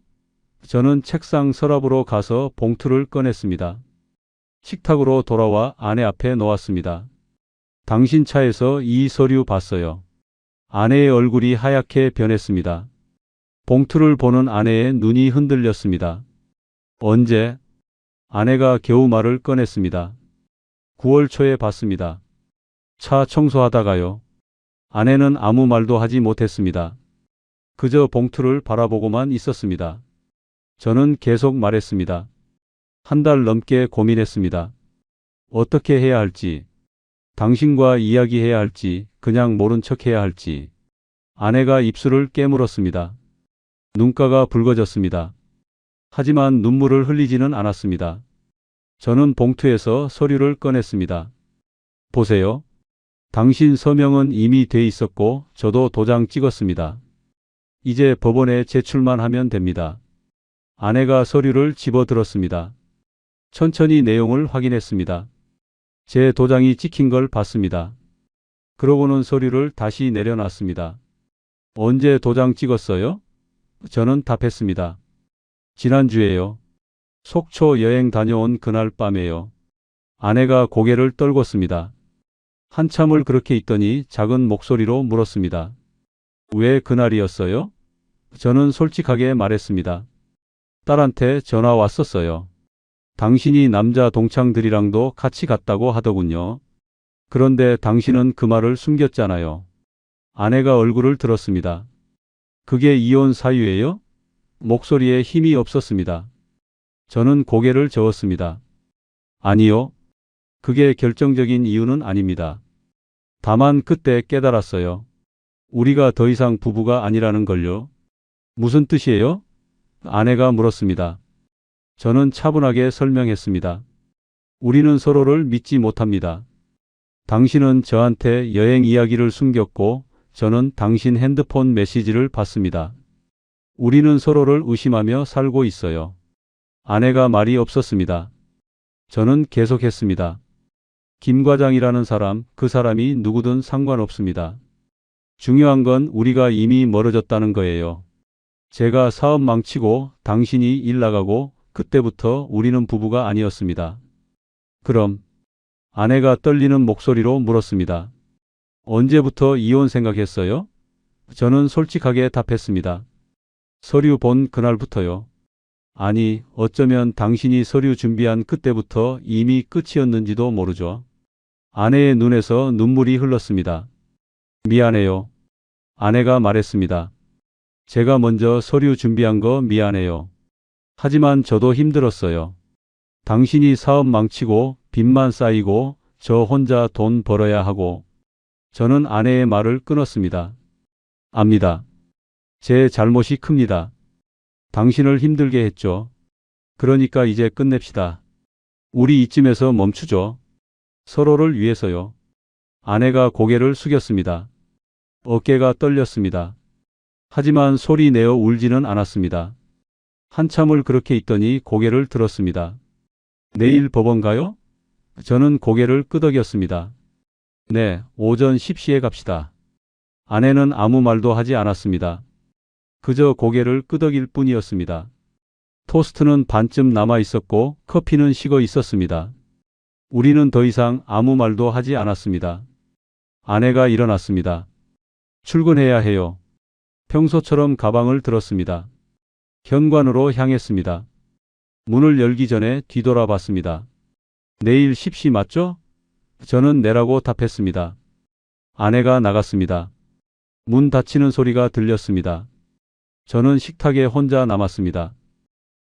저는 책상 서랍으로 가서 봉투를 꺼냈습니다. 식탁으로 돌아와 아내 앞에 놓았습니다. 당신 차에서 이 서류 봤어요. 아내의 얼굴이 하얗게 변했습니다. 봉투를 보는 아내의 눈이 흔들렸습니다. 언제? 아내가 겨우 말을 꺼냈습니다. 9월 초에 봤습니다. 차 청소하다가요. 아내는 아무 말도 하지 못했습니다. 그저 봉투를 바라보고만 있었습니다. 저는 계속 말했습니다. 한 달 넘게 고민했습니다. 어떻게 해야 할지, 당신과 이야기해야 할지, 그냥 모른 척 해야 할지. 아내가 입술을 깨물었습니다. 눈가가 붉어졌습니다. 하지만 눈물을 흘리지는 않았습니다. 저는 봉투에서 서류를 꺼냈습니다. 보세요. 당신 서명은 이미 돼 있었고 저도 도장 찍었습니다. 이제 법원에 제출만 하면 됩니다. 아내가 서류를 집어들었습니다. 천천히 내용을 확인했습니다. 제 도장이 찍힌 걸 봤습니다. 그러고는 서류를 다시 내려놨습니다. 언제 도장 찍었어요? 저는 답했습니다. 지난주에요. 속초 여행 다녀온 그날 밤에요. 아내가 고개를 떨궜습니다. 한참을 그렇게 있더니 작은 목소리로 물었습니다. 왜 그날이었어요? 저는 솔직하게 말했습니다. 딸한테 전화 왔었어요. 당신이 남자 동창들이랑도 같이 갔다고 하더군요. 그런데 당신은 그 말을 숨겼잖아요. 아내가 얼굴을 들었습니다. 그게 이혼 사유예요? 목소리에 힘이 없었습니다. 저는 고개를 저었습니다. 아니요. 그게 결정적인 이유는 아닙니다. 다만 그때 깨달았어요. 우리가 더 이상 부부가 아니라는 걸요. 무슨 뜻이에요? 아내가 물었습니다. 저는 차분하게 설명했습니다. 우리는 서로를 믿지 못합니다. 당신은 저한테 여행 이야기를 숨겼고 저는 당신 핸드폰 메시지를 봤습니다. 우리는 서로를 의심하며 살고 있어요. 아내가 말이 없었습니다. 저는 계속했습니다. 김 과장이라는 사람, 그 사람이 누구든 상관없습니다. 중요한 건 우리가 이미 멀어졌다는 거예요. 제가 사업 망치고 당신이 일 나가고 그때부터 우리는 부부가 아니었습니다. 그럼? 아내가 떨리는 목소리로 물었습니다. 언제부터 이혼 생각했어요? 저는 솔직하게 답했습니다. 서류 본 그날부터요. 아니, 어쩌면 당신이 서류 준비한 그때부터 이미 끝이었는지도 모르죠. 아내의 눈에서 눈물이 흘렀습니다. 미안해요. 아내가 말했습니다. 제가 먼저 서류 준비한 거 미안해요. 하지만 저도 힘들었어요. 당신이 사업 망치고 빚만 쌓이고 저 혼자 돈 벌어야 하고. 저는 아내의 말을 끊었습니다. 압니다. 제 잘못이 큽니다. 당신을 힘들게 했죠. 그러니까 이제 끝냅시다. 우리 이쯤에서 멈추죠. 서로를 위해서요. 아내가 고개를 숙였습니다. 어깨가 떨렸습니다. 하지만 소리 내어 울지는 않았습니다. 한참을 그렇게 있더니 고개를 들었습니다. 내일 법원 가요? 저는 고개를 끄덕였습니다. 네, 오전 10시에 갑시다. 아내는 아무 말도 하지 않았습니다. 그저 고개를 끄덕일 뿐이었습니다. 토스트는 반쯤 남아 있었고 커피는 식어 있었습니다. 우리는 더 이상 아무 말도 하지 않았습니다. 아내가 일어났습니다. 출근해야 해요. 평소처럼 가방을 들었습니다. 현관으로 향했습니다. 문을 열기 전에 뒤돌아봤습니다. 내일 10시 맞죠? 저는 네라고 답했습니다. 아내가 나갔습니다. 문 닫히는 소리가 들렸습니다. 저는 식탁에 혼자 남았습니다.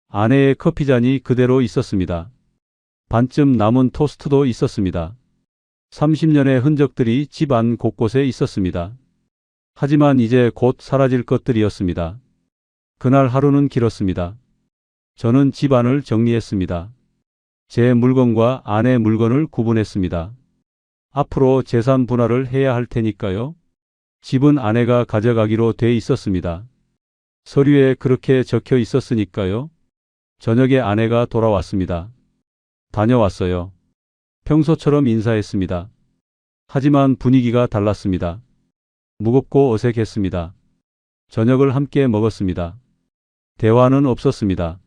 아내의 커피잔이 그대로 있었습니다. 반쯤 남은 토스트도 있었습니다. 30년의 흔적들이 집 안 곳곳에 있었습니다. 하지만 이제 곧 사라질 것들이었습니다. 그날 하루는 길었습니다. 저는 집 안을 정리했습니다. 제 물건과 아내 물건을 구분했습니다. 앞으로 재산 분할을 해야 할 테니까요. 집은 아내가 가져가기로 돼 있었습니다. 서류에 그렇게 적혀 있었으니까요. 저녁에 아내가 돌아왔습니다. 다녀왔어요. 평소처럼 인사했습니다. 하지만 분위기가 달랐습니다. 무겁고 어색했습니다. 저녁을 함께 먹었습니다. 대화는 없었습니다.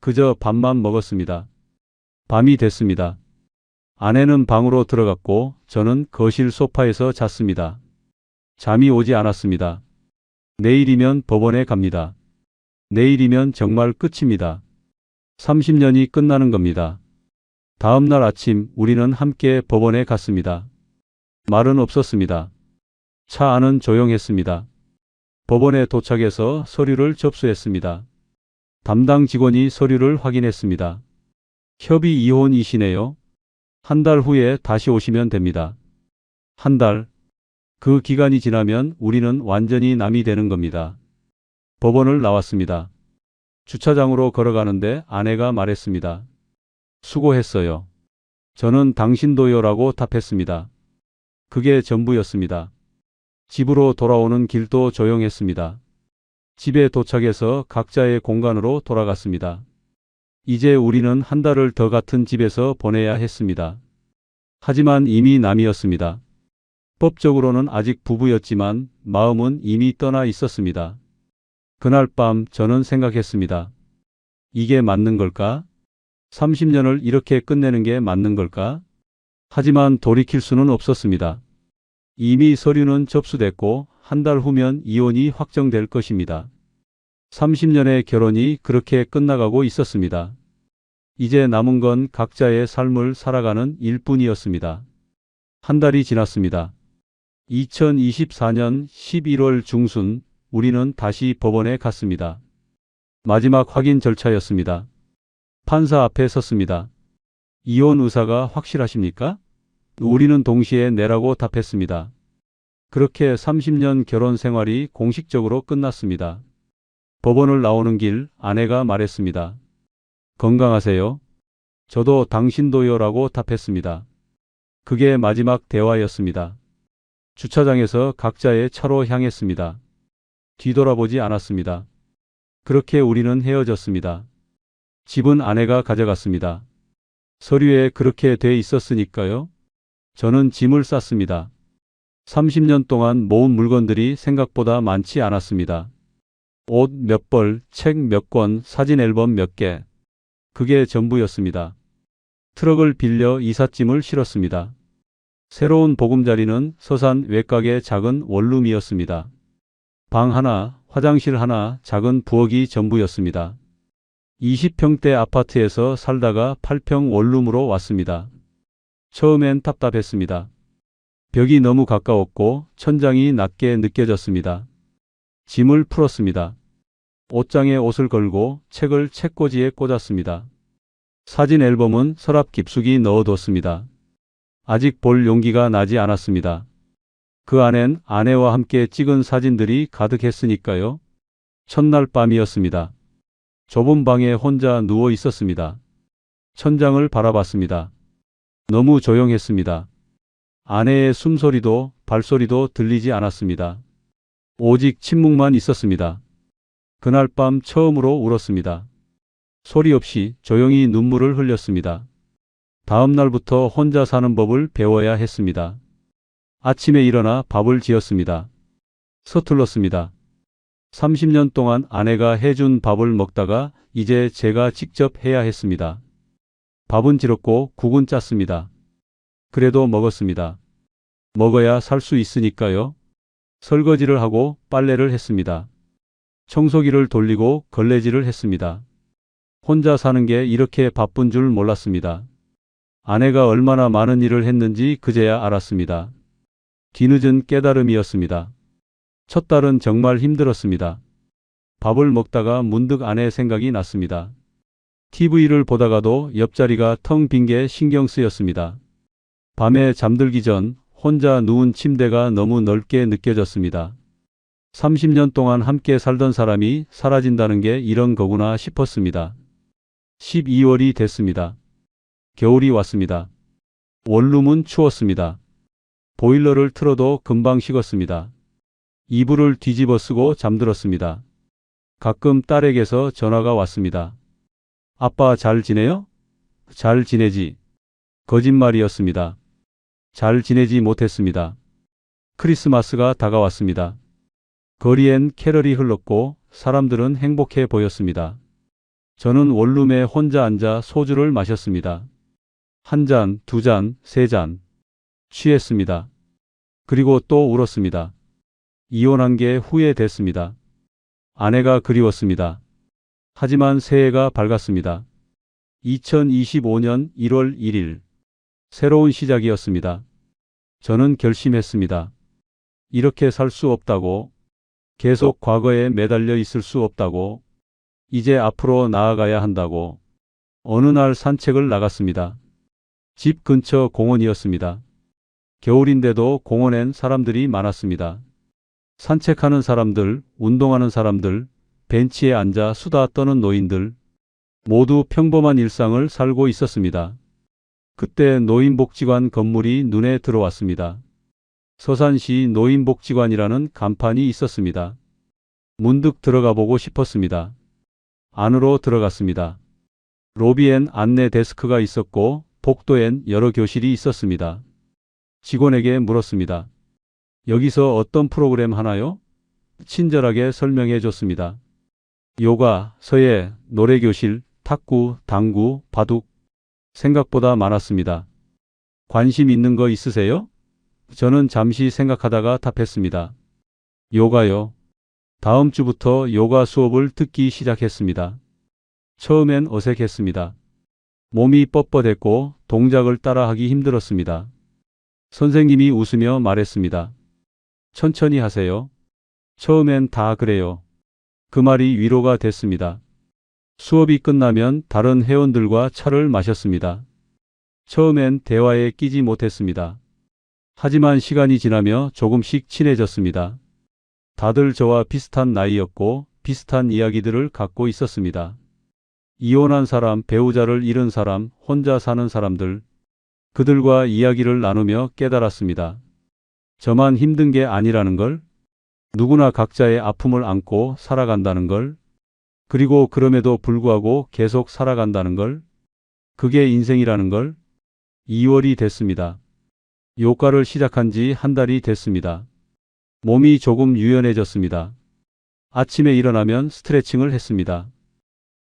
그저 밥만 먹었습니다. 밤이 됐습니다. 아내는 방으로 들어갔고 저는 거실 소파에서 잤습니다. 잠이 오지 않았습니다. 내일이면 법원에 갑니다. 내일이면 정말 끝입니다. 30년이 끝나는 겁니다. 다음 날 아침 우리는 함께 법원에 갔습니다. 말은 없었습니다. 차 안은 조용했습니다. 법원에 도착해서 서류를 접수했습니다. 담당 직원이 서류를 확인했습니다. 협의 이혼이시네요. 한 달 후에 다시 오시면 됩니다. 한 달. 그 기간이 지나면 우리는 완전히 남이 되는 겁니다. 법원을 나왔습니다. 주차장으로 걸어가는데 아내가 말했습니다. 수고했어요. 저는 당신도요라고 답했습니다. 그게 전부였습니다. 집으로 돌아오는 길도 조용했습니다. 집에 도착해서 각자의 공간으로 돌아갔습니다. 이제 우리는 한 달을 더 같은 집에서 보내야 했습니다. 하지만 이미 남이었습니다. 법적으로는 아직 부부였지만 마음은 이미 떠나 있었습니다. 그날 밤 저는 생각했습니다. 이게 맞는 걸까? 30년을 이렇게 끝내는 게 맞는 걸까? 하지만 돌이킬 수는 없었습니다. 이미 서류는 접수됐고 한 달 후면 이혼이 확정될 것입니다. 30년의 결혼이 그렇게 끝나가고 있었습니다. 이제 남은 건 각자의 삶을 살아가는 일뿐이었습니다. 한 달이 지났습니다. 2024년 11월 중순 우리는 다시 법원에 갔습니다. 마지막 확인 절차였습니다. 판사 앞에 섰습니다. 이혼 의사가 확실하십니까? 우리는 동시에 네라고 답했습니다. 그렇게 30년 결혼 생활이 공식적으로 끝났습니다. 법원을 나오는 길 아내가 말했습니다. 건강하세요. 저도 당신도요라고 답했습니다. 그게 마지막 대화였습니다. 주차장에서 각자의 차로 향했습니다. 뒤돌아보지 않았습니다. 그렇게 우리는 헤어졌습니다. 집은 아내가 가져갔습니다. 서류에 그렇게 돼 있었으니까요. 저는 짐을 쌌습니다. 30년 동안 모은 물건들이 생각보다 많지 않았습니다. 옷 몇 벌, 책 몇 권, 사진 앨범 몇 개. 그게 전부였습니다. 트럭을 빌려 이삿짐을 실었습니다. 새로운 보금자리는 서산 외곽의 작은 원룸이었습니다. 방 하나, 화장실 하나, 작은 부엌이 전부였습니다. 20평대 아파트에서 살다가 8평 원룸으로 왔습니다. 처음엔 답답했습니다. 벽이 너무 가까웠고 천장이 낮게 느껴졌습니다. 짐을 풀었습니다. 옷장에 옷을 걸고 책을 책꽂이에 꽂았습니다. 사진 앨범은 서랍 깊숙이 넣어뒀습니다. 아직 볼 용기가 나지 않았습니다. 그 안엔 아내와 함께 찍은 사진들이 가득했으니까요. 첫날 밤이었습니다. 좁은 방에 혼자 누워 있었습니다. 천장을 바라봤습니다. 너무 조용했습니다. 아내의 숨소리도 발소리도 들리지 않았습니다. 오직 침묵만 있었습니다. 그날 밤 처음으로 울었습니다. 소리 없이 조용히 눈물을 흘렸습니다. 다음 날부터 혼자 사는 법을 배워야 했습니다. 아침에 일어나 밥을 지었습니다. 서툴렀습니다. 30년 동안 아내가 해준 밥을 먹다가 이제 제가 직접 해야 했습니다. 밥은 지렸고 국은 짰습니다. 그래도 먹었습니다. 먹어야 살 수 있으니까요. 설거지를 하고 빨래를 했습니다. 청소기를 돌리고 걸레질을 했습니다. 혼자 사는 게 이렇게 바쁜 줄 몰랐습니다. 아내가 얼마나 많은 일을 했는지 그제야 알았습니다. 뒤늦은 깨달음이었습니다. 첫 달은 정말 힘들었습니다. 밥을 먹다가 문득 아내 생각이 났습니다. TV를 보다가도 옆자리가 텅 빈 게 신경 쓰였습니다. 밤에 잠들기 전 혼자 누운 침대가 너무 넓게 느껴졌습니다. 30년 동안 함께 살던 사람이 사라진다는 게 이런 거구나 싶었습니다. 12월이 됐습니다. 겨울이 왔습니다. 원룸은 추웠습니다. 보일러를 틀어도 금방 식었습니다. 이불을 뒤집어 쓰고 잠들었습니다. 가끔 딸에게서 전화가 왔습니다. 아빠 잘 지내요? 잘 지내지. 거짓말이었습니다. 잘 지내지 못했습니다. 크리스마스가 다가왔습니다. 거리엔 캐럴이 흘렀고 사람들은 행복해 보였습니다. 저는 원룸에 혼자 앉아 소주를 마셨습니다. 한 잔, 두 잔, 세 잔. 취했습니다. 그리고 또 울었습니다. 이혼한 게 후회됐습니다. 아내가 그리웠습니다. 하지만 새해가 밝았습니다. 2025년 1월 1일. 새로운 시작이었습니다. 저는 결심했습니다. 이렇게 살 수 없다고, 계속 과거에 매달려 있을 수 없다고, 이제 앞으로 나아가야 한다고. 어느 날 산책을 나갔습니다. 집 근처 공원이었습니다. 겨울인데도 공원엔 사람들이 많았습니다. 산책하는 사람들, 운동하는 사람들, 벤치에 앉아 수다 떠는 노인들, 모두 평범한 일상을 살고 있었습니다. 그때 노인복지관 건물이 눈에 들어왔습니다. 서산시 노인복지관이라는 간판이 있었습니다. 문득 들어가 보고 싶었습니다. 안으로 들어갔습니다. 로비엔 안내 데스크가 있었고 복도엔 여러 교실이 있었습니다. 직원에게 물었습니다. 여기서 어떤 프로그램 하나요? 친절하게 설명해 줬습니다. 요가, 서예, 노래교실, 탁구, 당구, 바둑. 생각보다 많았습니다. 관심 있는 거 있으세요? 저는 잠시 생각하다가 답했습니다. 요가요. 다음 주부터 요가 수업을 듣기 시작했습니다. 처음엔 어색했습니다. 몸이 뻣뻣했고 동작을 따라하기 힘들었습니다. 선생님이 웃으며 말했습니다. 천천히 하세요. 처음엔 다 그래요. 그 말이 위로가 됐습니다. 수업이 끝나면 다른 회원들과 차를 마셨습니다. 처음엔 대화에 끼지 못했습니다. 하지만 시간이 지나며 조금씩 친해졌습니다. 다들 저와 비슷한 나이였고 비슷한 이야기들을 갖고 있었습니다. 이혼한 사람, 배우자를 잃은 사람, 혼자 사는 사람들. 그들과 이야기를 나누며 깨달았습니다. 저만 힘든 게 아니라는 걸, 누구나 각자의 아픔을 안고 살아간다는 걸, 그리고 그럼에도 불구하고 계속 살아간다는 걸, 그게 인생이라는 걸. 2월이 됐습니다. 요가를 시작한 지 한 달이 됐습니다. 몸이 조금 유연해졌습니다. 아침에 일어나면 스트레칭을 했습니다.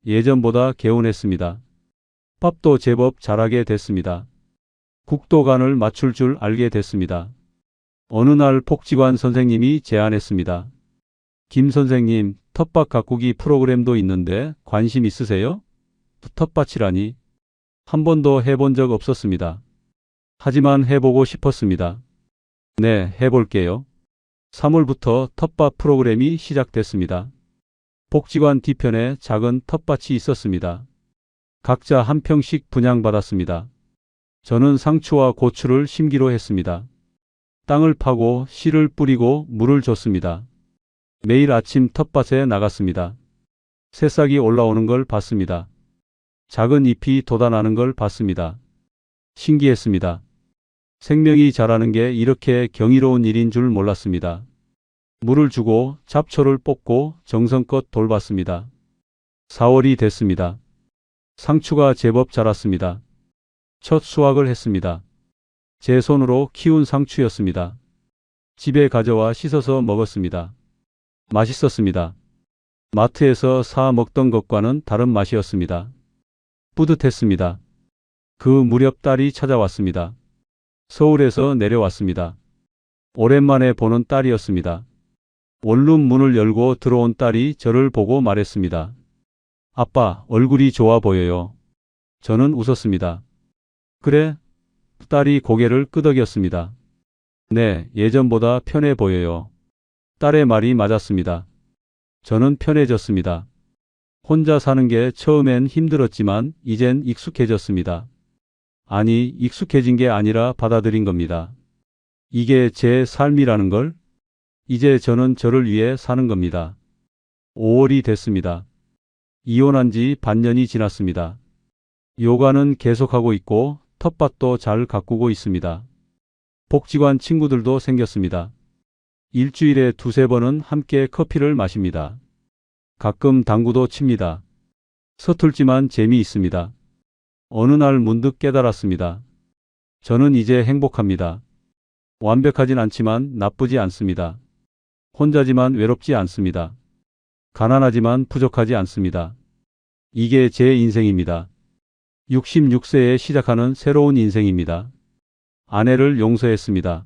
예전보다 개운했습니다. 밥도 제법 잘하게 됐습니다. 국도 간을 맞출 줄 알게 됐습니다. 어느 날 복지관 선생님이 제안했습니다. 김 선생님, 텃밭 가꾸기 프로그램도 있는데 관심 있으세요? 텃밭이라니. 한 번도 해본 적 없었습니다. 하지만 해보고 싶었습니다. 네, 해볼게요. 3월부터 텃밭 프로그램이 시작됐습니다. 복지관 뒤편에 작은 텃밭이 있었습니다. 각자 한 평씩 분양받았습니다. 저는 상추와 고추를 심기로 했습니다. 땅을 파고 씨를 뿌리고 물을 줬습니다. 매일 아침 텃밭에 나갔습니다. 새싹이 올라오는 걸 봤습니다. 작은 잎이 돋아나는 걸 봤습니다. 신기했습니다. 생명이 자라는 게 이렇게 경이로운 일인 줄 몰랐습니다. 물을 주고 잡초를 뽑고 정성껏 돌봤습니다. 4월이 됐습니다. 상추가 제법 자랐습니다. 첫 수확을 했습니다. 제 손으로 키운 상추였습니다. 집에 가져와 씻어서 먹었습니다. 맛있었습니다. 마트에서 사 먹던 것과는 다른 맛이었습니다. 뿌듯했습니다. 그 무렵 딸이 찾아왔습니다. 서울에서 내려왔습니다. 오랜만에 보는 딸이었습니다. 원룸 문을 열고 들어온 딸이 저를 보고 말했습니다. 아빠, 얼굴이 좋아 보여요. 저는 웃었습니다. 그래? 딸이 고개를 끄덕였습니다. 네, 예전보다 편해 보여요. 딸의 말이 맞았습니다. 저는 편해졌습니다. 혼자 사는 게 처음엔 힘들었지만 이젠 익숙해졌습니다. 아니, 익숙해진 게 아니라 받아들인 겁니다. 이게 제 삶이라는 걸. 이제 저는 저를 위해 사는 겁니다. 5월이 됐습니다. 이혼한 지 반년이 지났습니다. 요가는 계속하고 있고 텃밭도 잘 가꾸고 있습니다. 복지관 친구들도 생겼습니다. 일주일에 두세 번은 함께 커피를 마십니다. 가끔 당구도 칩니다. 서툴지만 재미있습니다. 어느 날 문득 깨달았습니다. 저는 이제 행복합니다. 완벽하진 않지만 나쁘지 않습니다. 혼자지만 외롭지 않습니다. 가난하지만 부족하지 않습니다. 이게 제 인생입니다. 66세에 시작하는 새로운 인생입니다. 아내를 용서했습니다.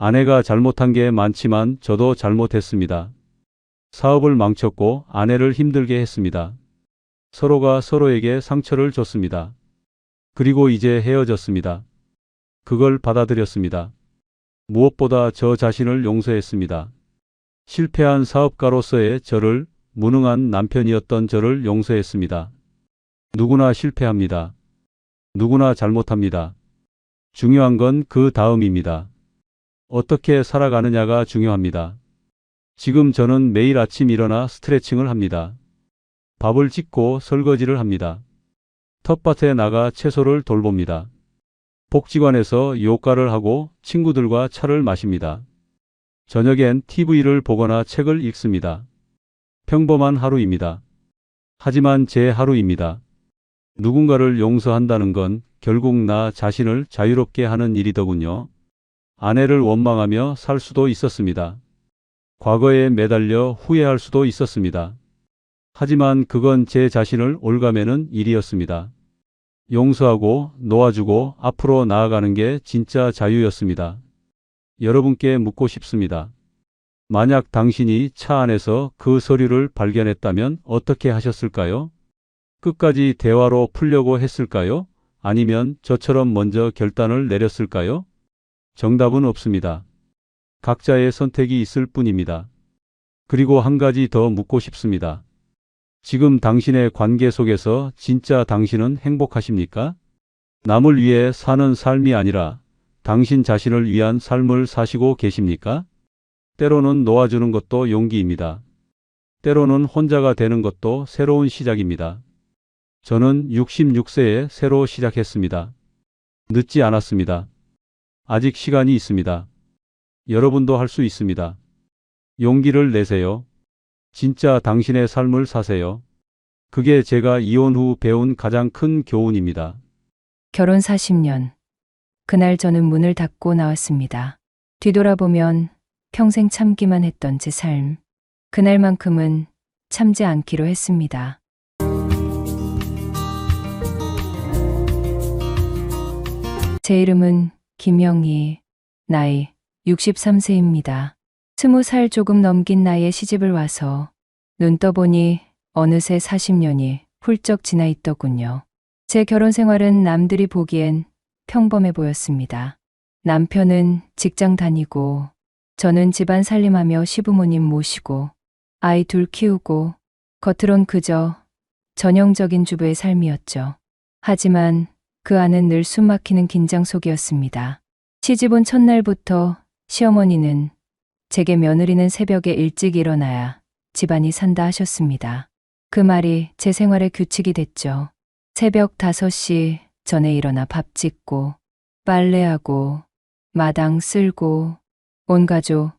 아내가 잘못한 게 많지만 저도 잘못했습니다. 사업을 망쳤고 아내를 힘들게 했습니다. 서로가 서로에게 상처를 줬습니다. 그리고 이제 헤어졌습니다. 그걸 받아들였습니다. 무엇보다 저 자신을 용서했습니다. 실패한 사업가로서의 저를, 무능한 남편이었던 저를 용서했습니다. 누구나 실패합니다. 누구나 잘못합니다. 중요한 건 그 다음입니다. 어떻게 살아가느냐가 중요합니다. 지금 저는 매일 아침 일어나 스트레칭을 합니다. 밥을 짓고 설거지를 합니다. 텃밭에 나가 채소를 돌봅니다. 복지관에서 요가를 하고 친구들과 차를 마십니다. 저녁엔 TV를 보거나 책을 읽습니다. 평범한 하루입니다. 하지만 제 하루입니다. 누군가를 용서한다는 건 결국 나 자신을 자유롭게 하는 일이더군요. 아내를 원망하며 살 수도 있었습니다. 과거에 매달려 후회할 수도 있었습니다. 하지만 그건 제 자신을 올가매는 일이었습니다. 용서하고 놓아주고 앞으로 나아가는 게 진짜 자유였습니다. 여러분께 묻고 싶습니다. 만약 당신이 차 안에서 그 서류를 발견했다면 어떻게 하셨을까요? 끝까지 대화로 풀려고 했을까요? 아니면 저처럼 먼저 결단을 내렸을까요? 정답은 없습니다. 각자의 선택이 있을 뿐입니다. 그리고 한 가지 더 묻고 싶습니다. 지금 당신의 관계 속에서 진짜 당신은 행복하십니까? 남을 위해 사는 삶이 아니라 당신 자신을 위한 삶을 사시고 계십니까? 때로는 놓아주는 것도 용기입니다. 때로는 혼자가 되는 것도 새로운 시작입니다. 저는 66세에 새로 시작했습니다. 늦지 않았습니다. 아직 시간이 있습니다. 여러분도 할 수 있습니다. 용기를 내세요. 진짜 당신의 삶을 사세요. 그게 제가 이혼 후 배운 가장 큰 교훈입니다. 결혼 40년. 그날 저는 문을 닫고 나왔습니다. 뒤돌아보면 평생 참기만 했던 제 삶. 그날만큼은 참지 않기로 했습니다. 제 이름은 김영희, 나이 63세입니다. 20살 조금 넘긴 나이에 시집을 와서 눈 떠보니 어느새 40년이 훌쩍 지나 있더군요. 제 결혼 생활은 남들이 보기엔 평범해 보였습니다. 남편은 직장 다니고 저는 집안 살림하며 시부모님 모시고 아이 둘 키우고 겉으론 그저 전형적인 주부의 삶이었죠. 하지만 그 안은 늘 숨막히는 긴장 속이었습니다. 시집 온 첫날부터 시어머니는 제게 며느리는 새벽에 일찍 일어나야 집안이 산다 하셨습니다. 그 말이 제 생활의 규칙이 됐죠. 새벽 5시 전에 일어나 밥 짓고 빨래하고 마당 쓸고 온 가족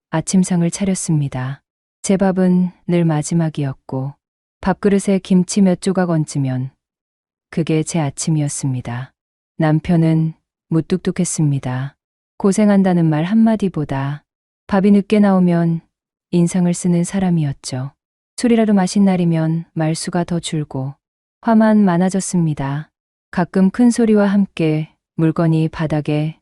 아침상을 차렸습니다. 제 밥은 늘 마지막이었고 밥그릇에 김치 몇 조각 얹으면 그게 제 아침이었습니다. 남편은 무뚝뚝했습니다. 고생한다는 말 한마디보다 밥이 늦게 나오면 인상을 쓰는 사람이었죠. 술이라도 마신 날이면 말수가 더 줄고 화만 많아졌습니다. 가끔 큰 소리와 함께 물건이 바닥에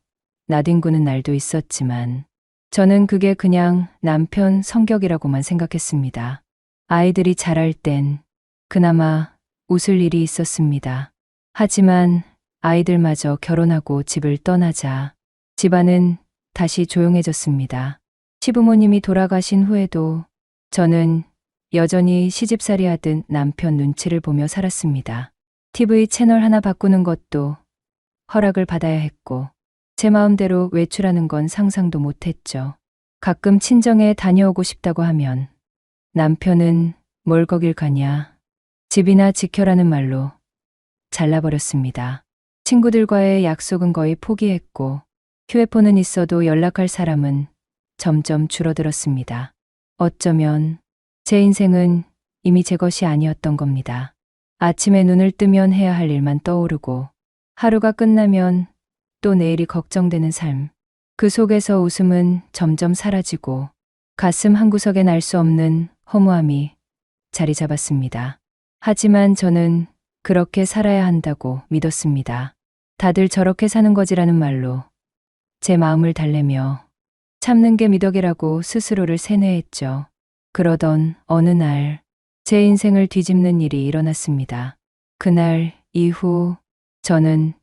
나뒹구는 날도 있었지만 저는 그게 그냥 남편 성격이라고만 생각했습니다. 아이들이 자랄 땐 그나마 웃을 일이 있었습니다. 하지만 아이들마저 결혼하고 집을 떠나자 집안은 다시 조용해졌습니다. 시부모님이 돌아가신 후에도 저는 여전히 시집살이 하듯 남편 눈치를 보며 살았습니다. TV 채널 하나 바꾸는 것도 허락을 받아야 했고 제 마음대로 외출하는 건 상상도 못했죠. 가끔 친정에 다녀오고 싶다고 하면 남편은 뭘 거길 가냐, 집이나 지켜라는 말로 잘라버렸습니다. 친구들과의 약속은 거의 포기했고 휴대폰은 있어도 연락할 사람은 점점 줄어들었습니다. 어쩌면 제 인생은 이미 제 것이 아니었던 겁니다. 아침에 눈을 뜨면 해야 할 일만 떠오르고 하루가 끝나면 또 내일이 걱정되는 삶. 그 속에서 웃음은 점점 사라지고 가슴 한구석에 날 수 없는 허무함이 자리 잡았습니다. 하지만 저는 그렇게 살아야 한다고 믿었습니다. 다들 저렇게 사는 거지라는 말로 제 마음을 달래며 참는 게 미덕이라고 스스로를 세뇌했죠. 그러던 어느 날 제 인생을 뒤집는 일이 일어났습니다. 그날 이후 저는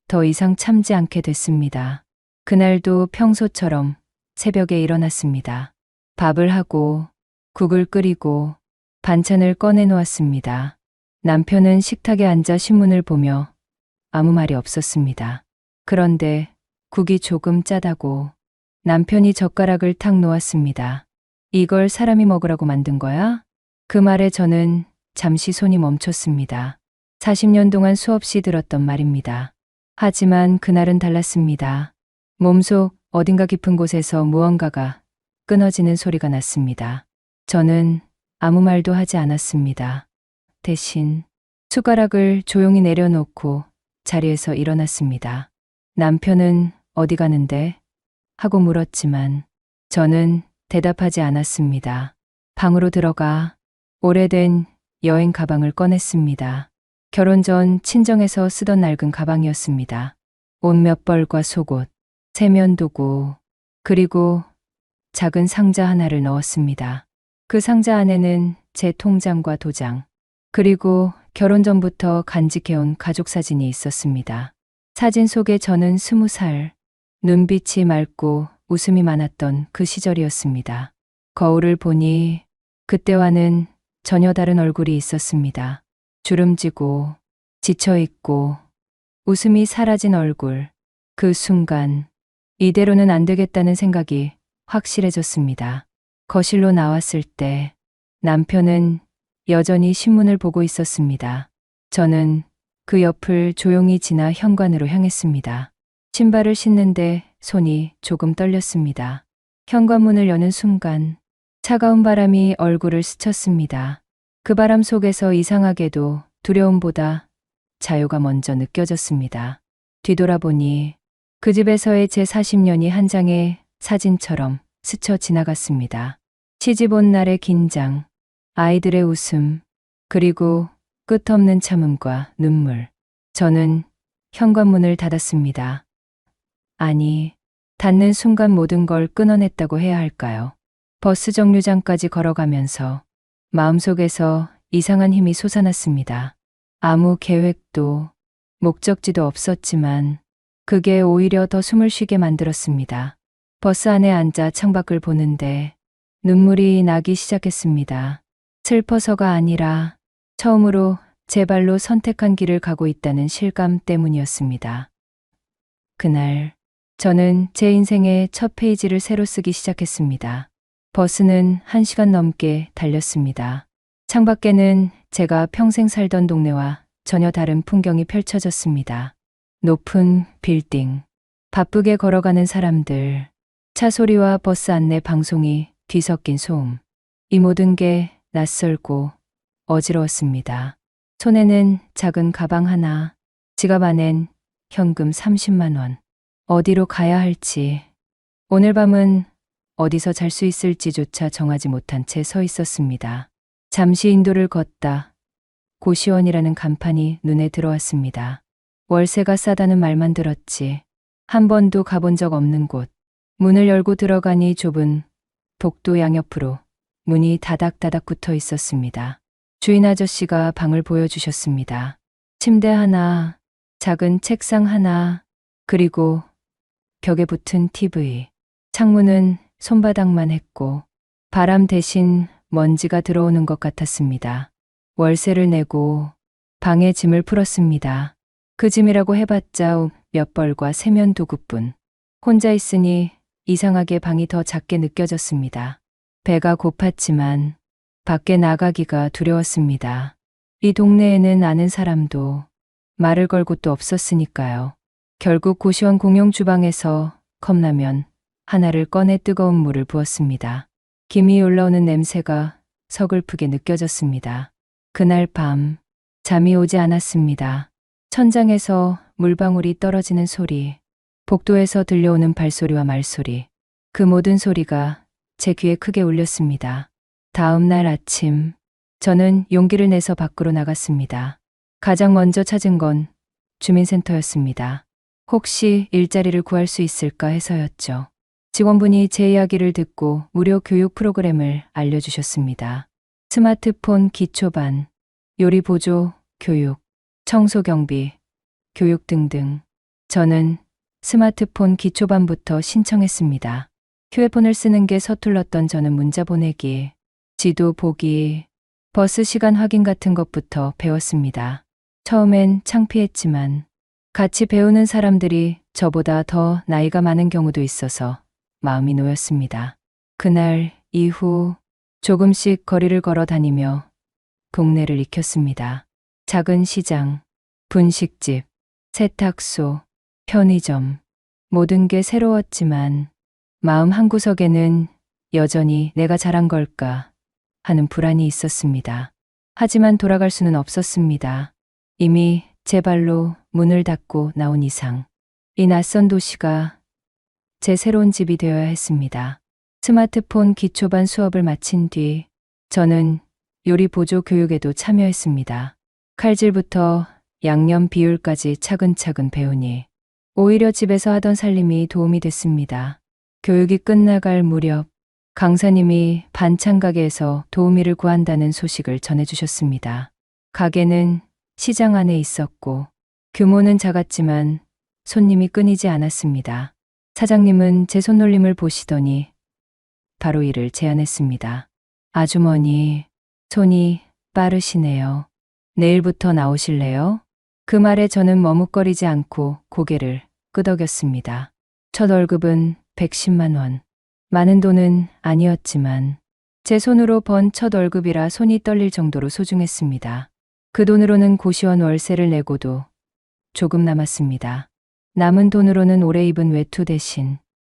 더 이상 참지 않게 됐습니다. 그날도 평소처럼 새벽에 일어났습니다. 밥을 하고 국을 끓이고 반찬을 꺼내 놓았습니다. 남편은 식탁에 앉아 신문을 보며 아무 말이 없었습니다. 그런데 국이 조금 짜다고 남편이 젓가락을 탁 놓았습니다. 이걸 사람이 먹으라고 만든 거야? 그 말에 저는 잠시 손이 멈췄습니다. 40년 동안 수없이 들었던 말입니다. 하지만 그날은 달랐습니다. 몸속 어딘가 깊은 곳에서 무언가가 끊어지는 소리가 났습니다. 저는 아무 말도 하지 않았습니다. 대신 숟가락을 조용히 내려놓고 자리에서 일어났습니다. 남편은 어디 가는데? 하고 물었지만 저는 대답하지 않았습니다. 방으로 들어가 오래된 여행 가방을 꺼냈습니다. 결혼 전 친정에서 쓰던 낡은 가방이었습니다. 옷 몇 벌과 속옷, 세면도구, 그리고 작은 상자 하나를 넣었습니다. 그 상자 안에는 제 통장과 도장, 그리고 결혼 전부터 간직해온 가족 사진이 있었습니다. 사진 속에 저는 20살, 눈빛이 맑고 웃음이 많았던 그 시절이었습니다. 거울을 보니 그때와는 전혀 다른 얼굴이 있었습니다. 주름지고 지쳐있고 웃음이 사라진 얼굴. 그 순간 이대로는 안 되겠다는 생각이 확실해졌습니다. 거실로 나왔을 때 남편은 여전히 신문을 보고 있었습니다. 저는 그 옆을 조용히 지나 현관으로 향했습니다. 신발을 신는데 손이 조금 떨렸습니다. 현관문을 여는 순간 차가운 바람이 얼굴을 스쳤습니다. 그 바람 속에서 이상하게도 두려움보다 자유가 먼저 느껴졌습니다. 뒤돌아보니 그 집에서의 제 40년이 한 장의 사진처럼 스쳐 지나갔습니다. 시집 온 날의 긴장, 아이들의 웃음, 그리고 끝없는 참음과 눈물. 저는 현관문을 닫았습니다. 아니, 닫는 순간 모든 걸 끊어냈다고 해야 할까요? 버스 정류장까지 걸어가면서 마음속에서 이상한 힘이 솟아났습니다. 아무 계획도 목적지도 없었지만 그게 오히려 더 숨을 쉬게 만들었습니다. 버스 안에 앉아 창밖을 보는데 눈물이 나기 시작했습니다. 슬퍼서가 아니라 처음으로 제 발로 선택한 길을 가고 있다는 실감 때문이었습니다. 그날 저는 제 인생의 첫 페이지를 새로 쓰기 시작했습니다. 버스는 1시간 넘게 달렸습니다. 창밖에는 제가 평생 살던 동네와 전혀 다른 풍경이 펼쳐졌습니다. 높은 빌딩, 바쁘게 걸어가는 사람들, 차 소리와 버스 안내 방송이 뒤섞인 소음. 이 모든 게 낯설고 어지러웠습니다. 손에는 작은 가방 하나, 지갑 안엔 현금 30만 원. 어디로 가야 할지, 오늘 밤은 어디서 잘 수 있을지조차 정하지 못한 채 서 있었습니다. 잠시 인도를 걷다 고시원이라는 간판이 눈에 들어왔습니다. 월세가 싸다는 말만 들었지 한 번도 가본 적 없는 곳. 문을 열고 들어가니 좁은 복도 양옆으로 문이 다닥다닥 붙어 있었습니다. 주인 아저씨가 방을 보여주셨습니다. 침대 하나, 작은 책상 하나, 그리고 벽에 붙은 TV. 창문은 손바닥만 했고 바람 대신 먼지가 들어오는 것 같았습니다. 월세를 내고 방에 짐을 풀었습니다. 그 짐이라고 해봤자 몇 벌과 세면 도구뿐. 혼자 있으니 이상하게 방이 더 작게 느껴졌습니다. 배가 고팠지만 밖에 나가기가 두려웠습니다. 이 동네에는 아는 사람도 말을 걸 곳도 없었으니까요. 결국 고시원 공용 주방에서 컵라면 하나를 꺼내 뜨거운 물을 부었습니다. 김이 올라오는 냄새가 서글프게 느껴졌습니다. 그날 밤 잠이 오지 않았습니다. 천장에서 물방울이 떨어지는 소리, 복도에서 들려오는 발소리와 말소리, 그 모든 소리가 제 귀에 크게 울렸습니다. 다음 날 아침, 저는 용기를 내서 밖으로 나갔습니다. 가장 먼저 찾은 건 주민센터였습니다. 혹시 일자리를 구할 수 있을까 해서였죠. 직원분이 제 이야기를 듣고 무료 교육 프로그램을 알려주셨습니다. 스마트폰 기초반, 요리 보조 교육, 청소 경비, 교육 등등. 저는 스마트폰 기초반부터 신청했습니다. 휴대폰을 쓰는 게 서툴렀던 저는 문자 보내기, 지도 보기, 버스 시간 확인 같은 것부터 배웠습니다. 처음엔 창피했지만 같이 배우는 사람들이 저보다 더 나이가 많은 경우도 있어서 마음이 놓였습니다. 그날 이후 조금씩 거리를 걸어 다니며 동네를 익혔습니다. 작은 시장, 분식집, 세탁소, 편의점, 모든 게 새로웠지만 마음 한구석에는 여전히 내가 잘한 걸까 하는 불안이 있었습니다. 하지만 돌아갈 수는 없었습니다. 이미 제 발로 문을 닫고 나온 이상 이 낯선 도시가 제 새로운 집이 되어야 했습니다. 스마트폰 기초반 수업을 마친 뒤 저는 요리 보조 교육에도 참여했습니다. 칼질부터 양념 비율까지 차근차근 배우니 오히려 집에서 하던 살림이 도움이 됐습니다. 교육이 끝나갈 무렵 강사님이 반찬 가게에서 도우미를 구한다는 소식을 전해주셨습니다. 가게는 시장 안에 있었고 규모는 작았지만 손님이 끊이지 않았습니다. 사장님은 제 손놀림을 보시더니 바로 이를 제안했습니다. 아주머니, 손이 빠르시네요. 내일부터 나오실래요? 그 말에 저는 머뭇거리지 않고 고개를 끄덕였습니다. 첫 월급은 110만 원. 많은 돈은 아니었지만 제 손으로 번 첫 월급이라 손이 떨릴 정도로 소중했습니다. 그 돈으로는 고시원 월세를 내고도 조금 남았습니다. 남은 돈으로는 오래 입은 외투 대신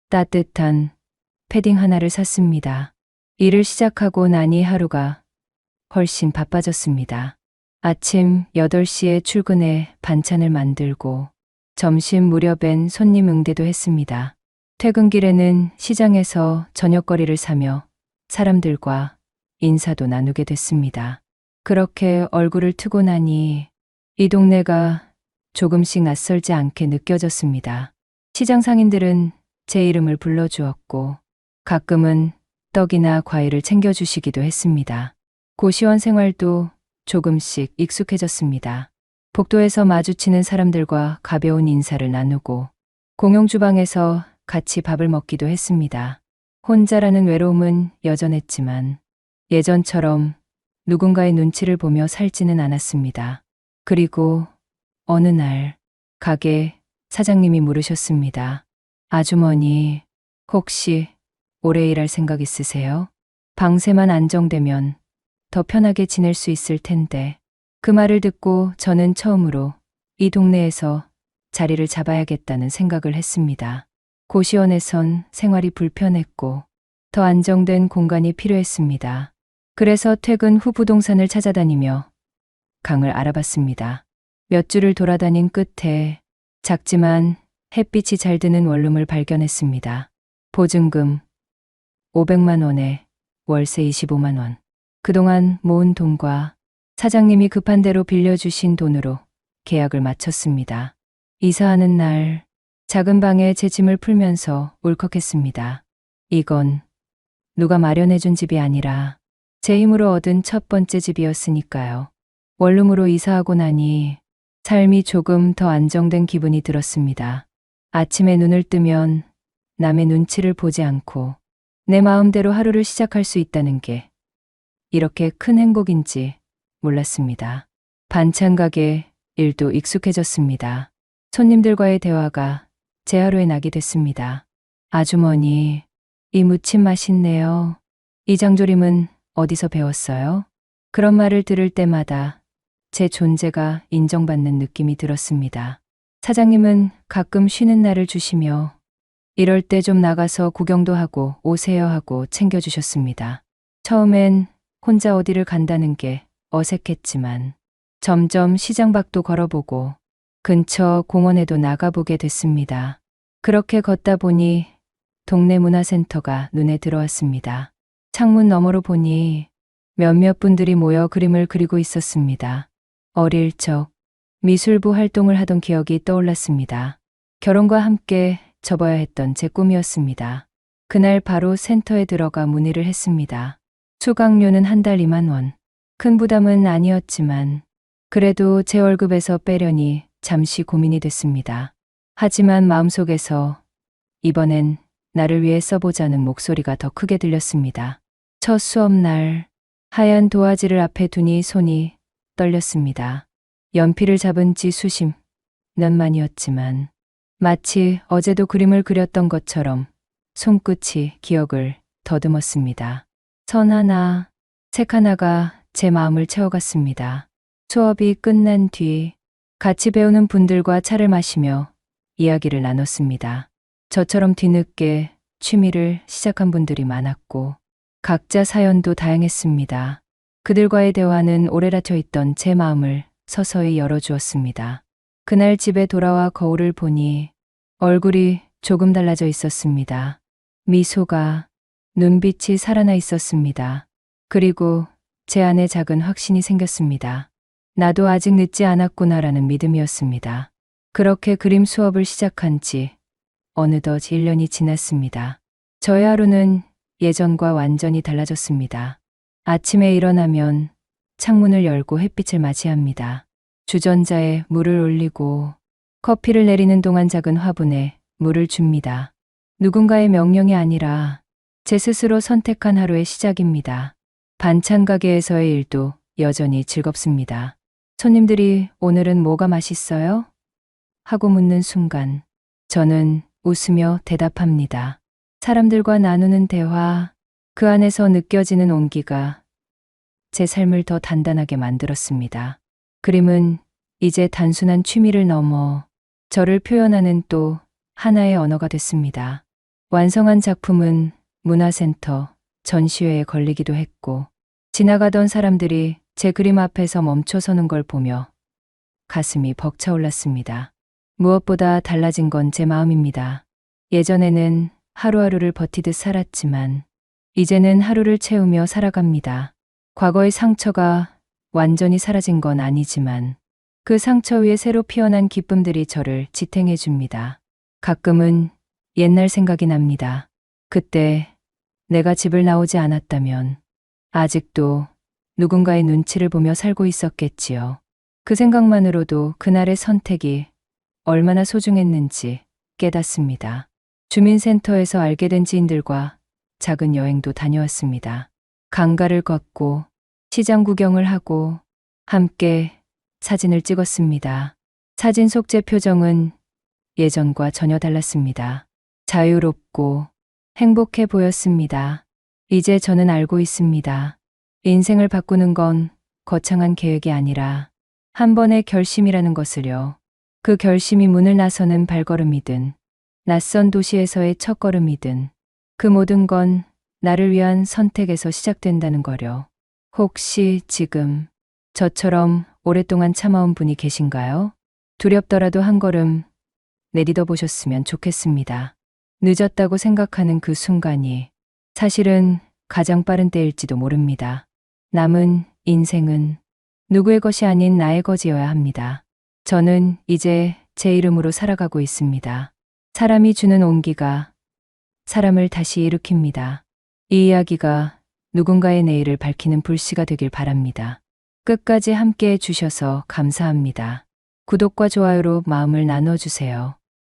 따뜻한 패딩 하나를 샀습니다. 일을 시작하고 나니 하루가 훨씬 바빠졌습니다. 아침 8시에 출근해 반찬을 만들고 점심 무렵엔 손님 응대도 했습니다. 퇴근길에는 시장에서 저녁거리를 사며 사람들과 인사도 나누게 됐습니다. 그렇게 얼굴을 트고 나니 이 동네가 조금씩 낯설지 않게 느껴졌습니다. 시장 상인들은 제 이름을 불러주었고 가끔은 떡이나 과일을 챙겨주시기도 했습니다. 고시원 생활도 조금씩 익숙해졌습니다. 복도에서 마주치는 사람들과 가벼운 인사를 나누고 공용주방에서 같이 밥을 먹기도 했습니다. 혼자라는 외로움은 여전했지만 예전처럼 누군가의 눈치를 보며 살지는 않았습니다. 그리고 어느 날 가게 사장님이 물으셨습니다. 아주머니, 혹시 오래 일할 생각 있으세요? 방세만 안정되면 더 편하게 지낼 수 있을 텐데. 그 말을 듣고 저는 처음으로 이 동네에서 자리를 잡아야겠다는 생각을 했습니다. 고시원에선 생활이 불편했고 더 안정된 공간이 필요했습니다. 그래서 퇴근 후 부동산을 찾아다니며 강을 알아봤습니다. 몇 주를 돌아다닌 끝에 작지만 햇빛이 잘 드는 원룸을 발견했습니다. 보증금 500만 원에 월세 25만 원. 그동안 모은 돈과 사장님이 급한 대로 빌려주신 돈으로 계약을 마쳤습니다. 이사하는 날 작은 방에 제 짐을 풀면서 울컥했습니다. 이건 누가 마련해준 집이 아니라 제 힘으로 얻은 첫 번째 집이었으니까요. 원룸으로 이사하고 나니 삶이 조금 더 안정된 기분이 들었습니다. 아침에 눈을 뜨면 남의 눈치를 보지 않고 내 마음대로 하루를 시작할 수 있다는 게 이렇게 큰 행복인지 몰랐습니다. 반찬 가게 일도 익숙해졌습니다. 손님들과의 대화가 제 하루에 낙이 됐습니다. 아주머니, 이 무침 맛있네요. 이 장조림은 어디서 배웠어요? 그런 말을 들을 때마다 제 존재가 인정받는 느낌이 들었습니다. 사장님은 가끔 쉬는 날을 주시며 이럴 때 좀 나가서 구경도 하고 오세요 하고 챙겨주셨습니다. 처음엔 혼자 어디를 간다는 게 어색했지만 점점 시장 밖도 걸어보고 근처 공원에도 나가보게 됐습니다. 그렇게 걷다 보니 동네 문화센터가 눈에 들어왔습니다. 창문 너머로 보니 몇몇 분들이 모여 그림을 그리고 있었습니다. 어릴 적 미술부 활동을 하던 기억이 떠올랐습니다. 결혼과 함께 접어야 했던 제 꿈이었습니다. 그날 바로 센터에 들어가 문의를 했습니다. 수강료는 한 달 2만 원. 큰 부담은 아니었지만 그래도 제 월급에서 빼려니 잠시 고민이 됐습니다. 하지만 마음속에서 이번엔 나를 위해 써보자는 목소리가 더 크게 들렸습니다. 첫 수업날 하얀 도화지를 앞에 두니 손이 떨렸습니다. 연필을 잡은 지 수십 년 만이었지만 마치 어제도 그림을 그렸던 것처럼 손끝이 기억을 더듬었습니다. 선 하나, 색 하나가 제 마음을 채워갔습니다. 수업이 끝난 뒤 같이 배우는 분들과 차를 마시며 이야기를 나눴습니다. 저처럼 뒤늦게 취미를 시작한 분들이 많았고 각자 사연도 다양했습니다. 그들과의 대화는 오래 닫혀 있던 제 마음을 서서히 열어주었습니다. 그날 집에 돌아와 거울을 보니 얼굴이 조금 달라져 있었습니다. 미소가, 눈빛이 살아나 있었습니다. 그리고 제 안에 작은 확신이 생겼습니다. 나도 아직 늦지 않았구나라는 믿음이었습니다. 그렇게 그림 수업을 시작한 지 어느덧 1년이 지났습니다. 저의 하루는 예전과 완전히 달라졌습니다. 아침에 일어나면 창문을 열고 햇빛을 맞이합니다. 주전자에 물을 올리고 커피를 내리는 동안 작은 화분에 물을 줍니다. 누군가의 명령이 아니라 제 스스로 선택한 하루의 시작입니다. 반찬 가게에서의 일도 여전히 즐겁습니다. 손님들이 오늘은 뭐가 맛있어요? 하고 묻는 순간 저는 웃으며 대답합니다. 사람들과 나누는 대화, 그 안에서 느껴지는 온기가 제 삶을 더 단단하게 만들었습니다. 그림은 이제 단순한 취미를 넘어 저를 표현하는 또 하나의 언어가 됐습니다. 완성한 작품은 문화센터 전시회에 걸리기도 했고 지나가던 사람들이 제 그림 앞에서 멈춰서는 걸 보며 가슴이 벅차올랐습니다. 무엇보다 달라진 건 제 마음입니다. 예전에는 하루하루를 버티듯 살았지만 이제는 하루를 채우며 살아갑니다. 과거의 상처가 완전히 사라진 건 아니지만 그 상처 위에 새로 피어난 기쁨들이 저를 지탱해 줍니다. 가끔은 옛날 생각이 납니다. 그때 내가 집을 나오지 않았다면 아직도 누군가의 눈치를 보며 살고 있었겠지요. 그 생각만으로도 그날의 선택이 얼마나 소중했는지 깨닫습니다. 주민센터에서 알게 된 지인들과 작은 여행도 다녀왔습니다. 강가를 걷고 시장 구경을 하고 함께 사진을 찍었습니다. 사진 속 제 표정은 예전과 전혀 달랐습니다. 자유롭고 행복해 보였습니다. 이제 저는 알고 있습니다. 인생을 바꾸는 건 거창한 계획이 아니라 한 번의 결심이라는 것을요. 그 결심이 문을 나서는 발걸음이든 낯선 도시에서의 첫걸음이든 그 모든 건 나를 위한 선택에서 시작된다는 거려. 혹시 지금 저처럼 오랫동안 참아온 분이 계신가요? 두렵더라도 한 걸음 내딛어 보셨으면 좋겠습니다. 늦었다고 생각하는 그 순간이 사실은 가장 빠른 때일지도 모릅니다. 남은 인생은 누구의 것이 아닌 나의 것이어야 합니다. 저는 이제 제 이름으로 살아가고 있습니다. 사람이 주는 온기가 사람을 다시 일으킵니다. 이 이야기가 누군가의 내일을 밝히는 불씨가 되길 바랍니다. 끝까지 함께 해주셔서 감사합니다. 구독과 좋아요로 마음을 나눠주세요.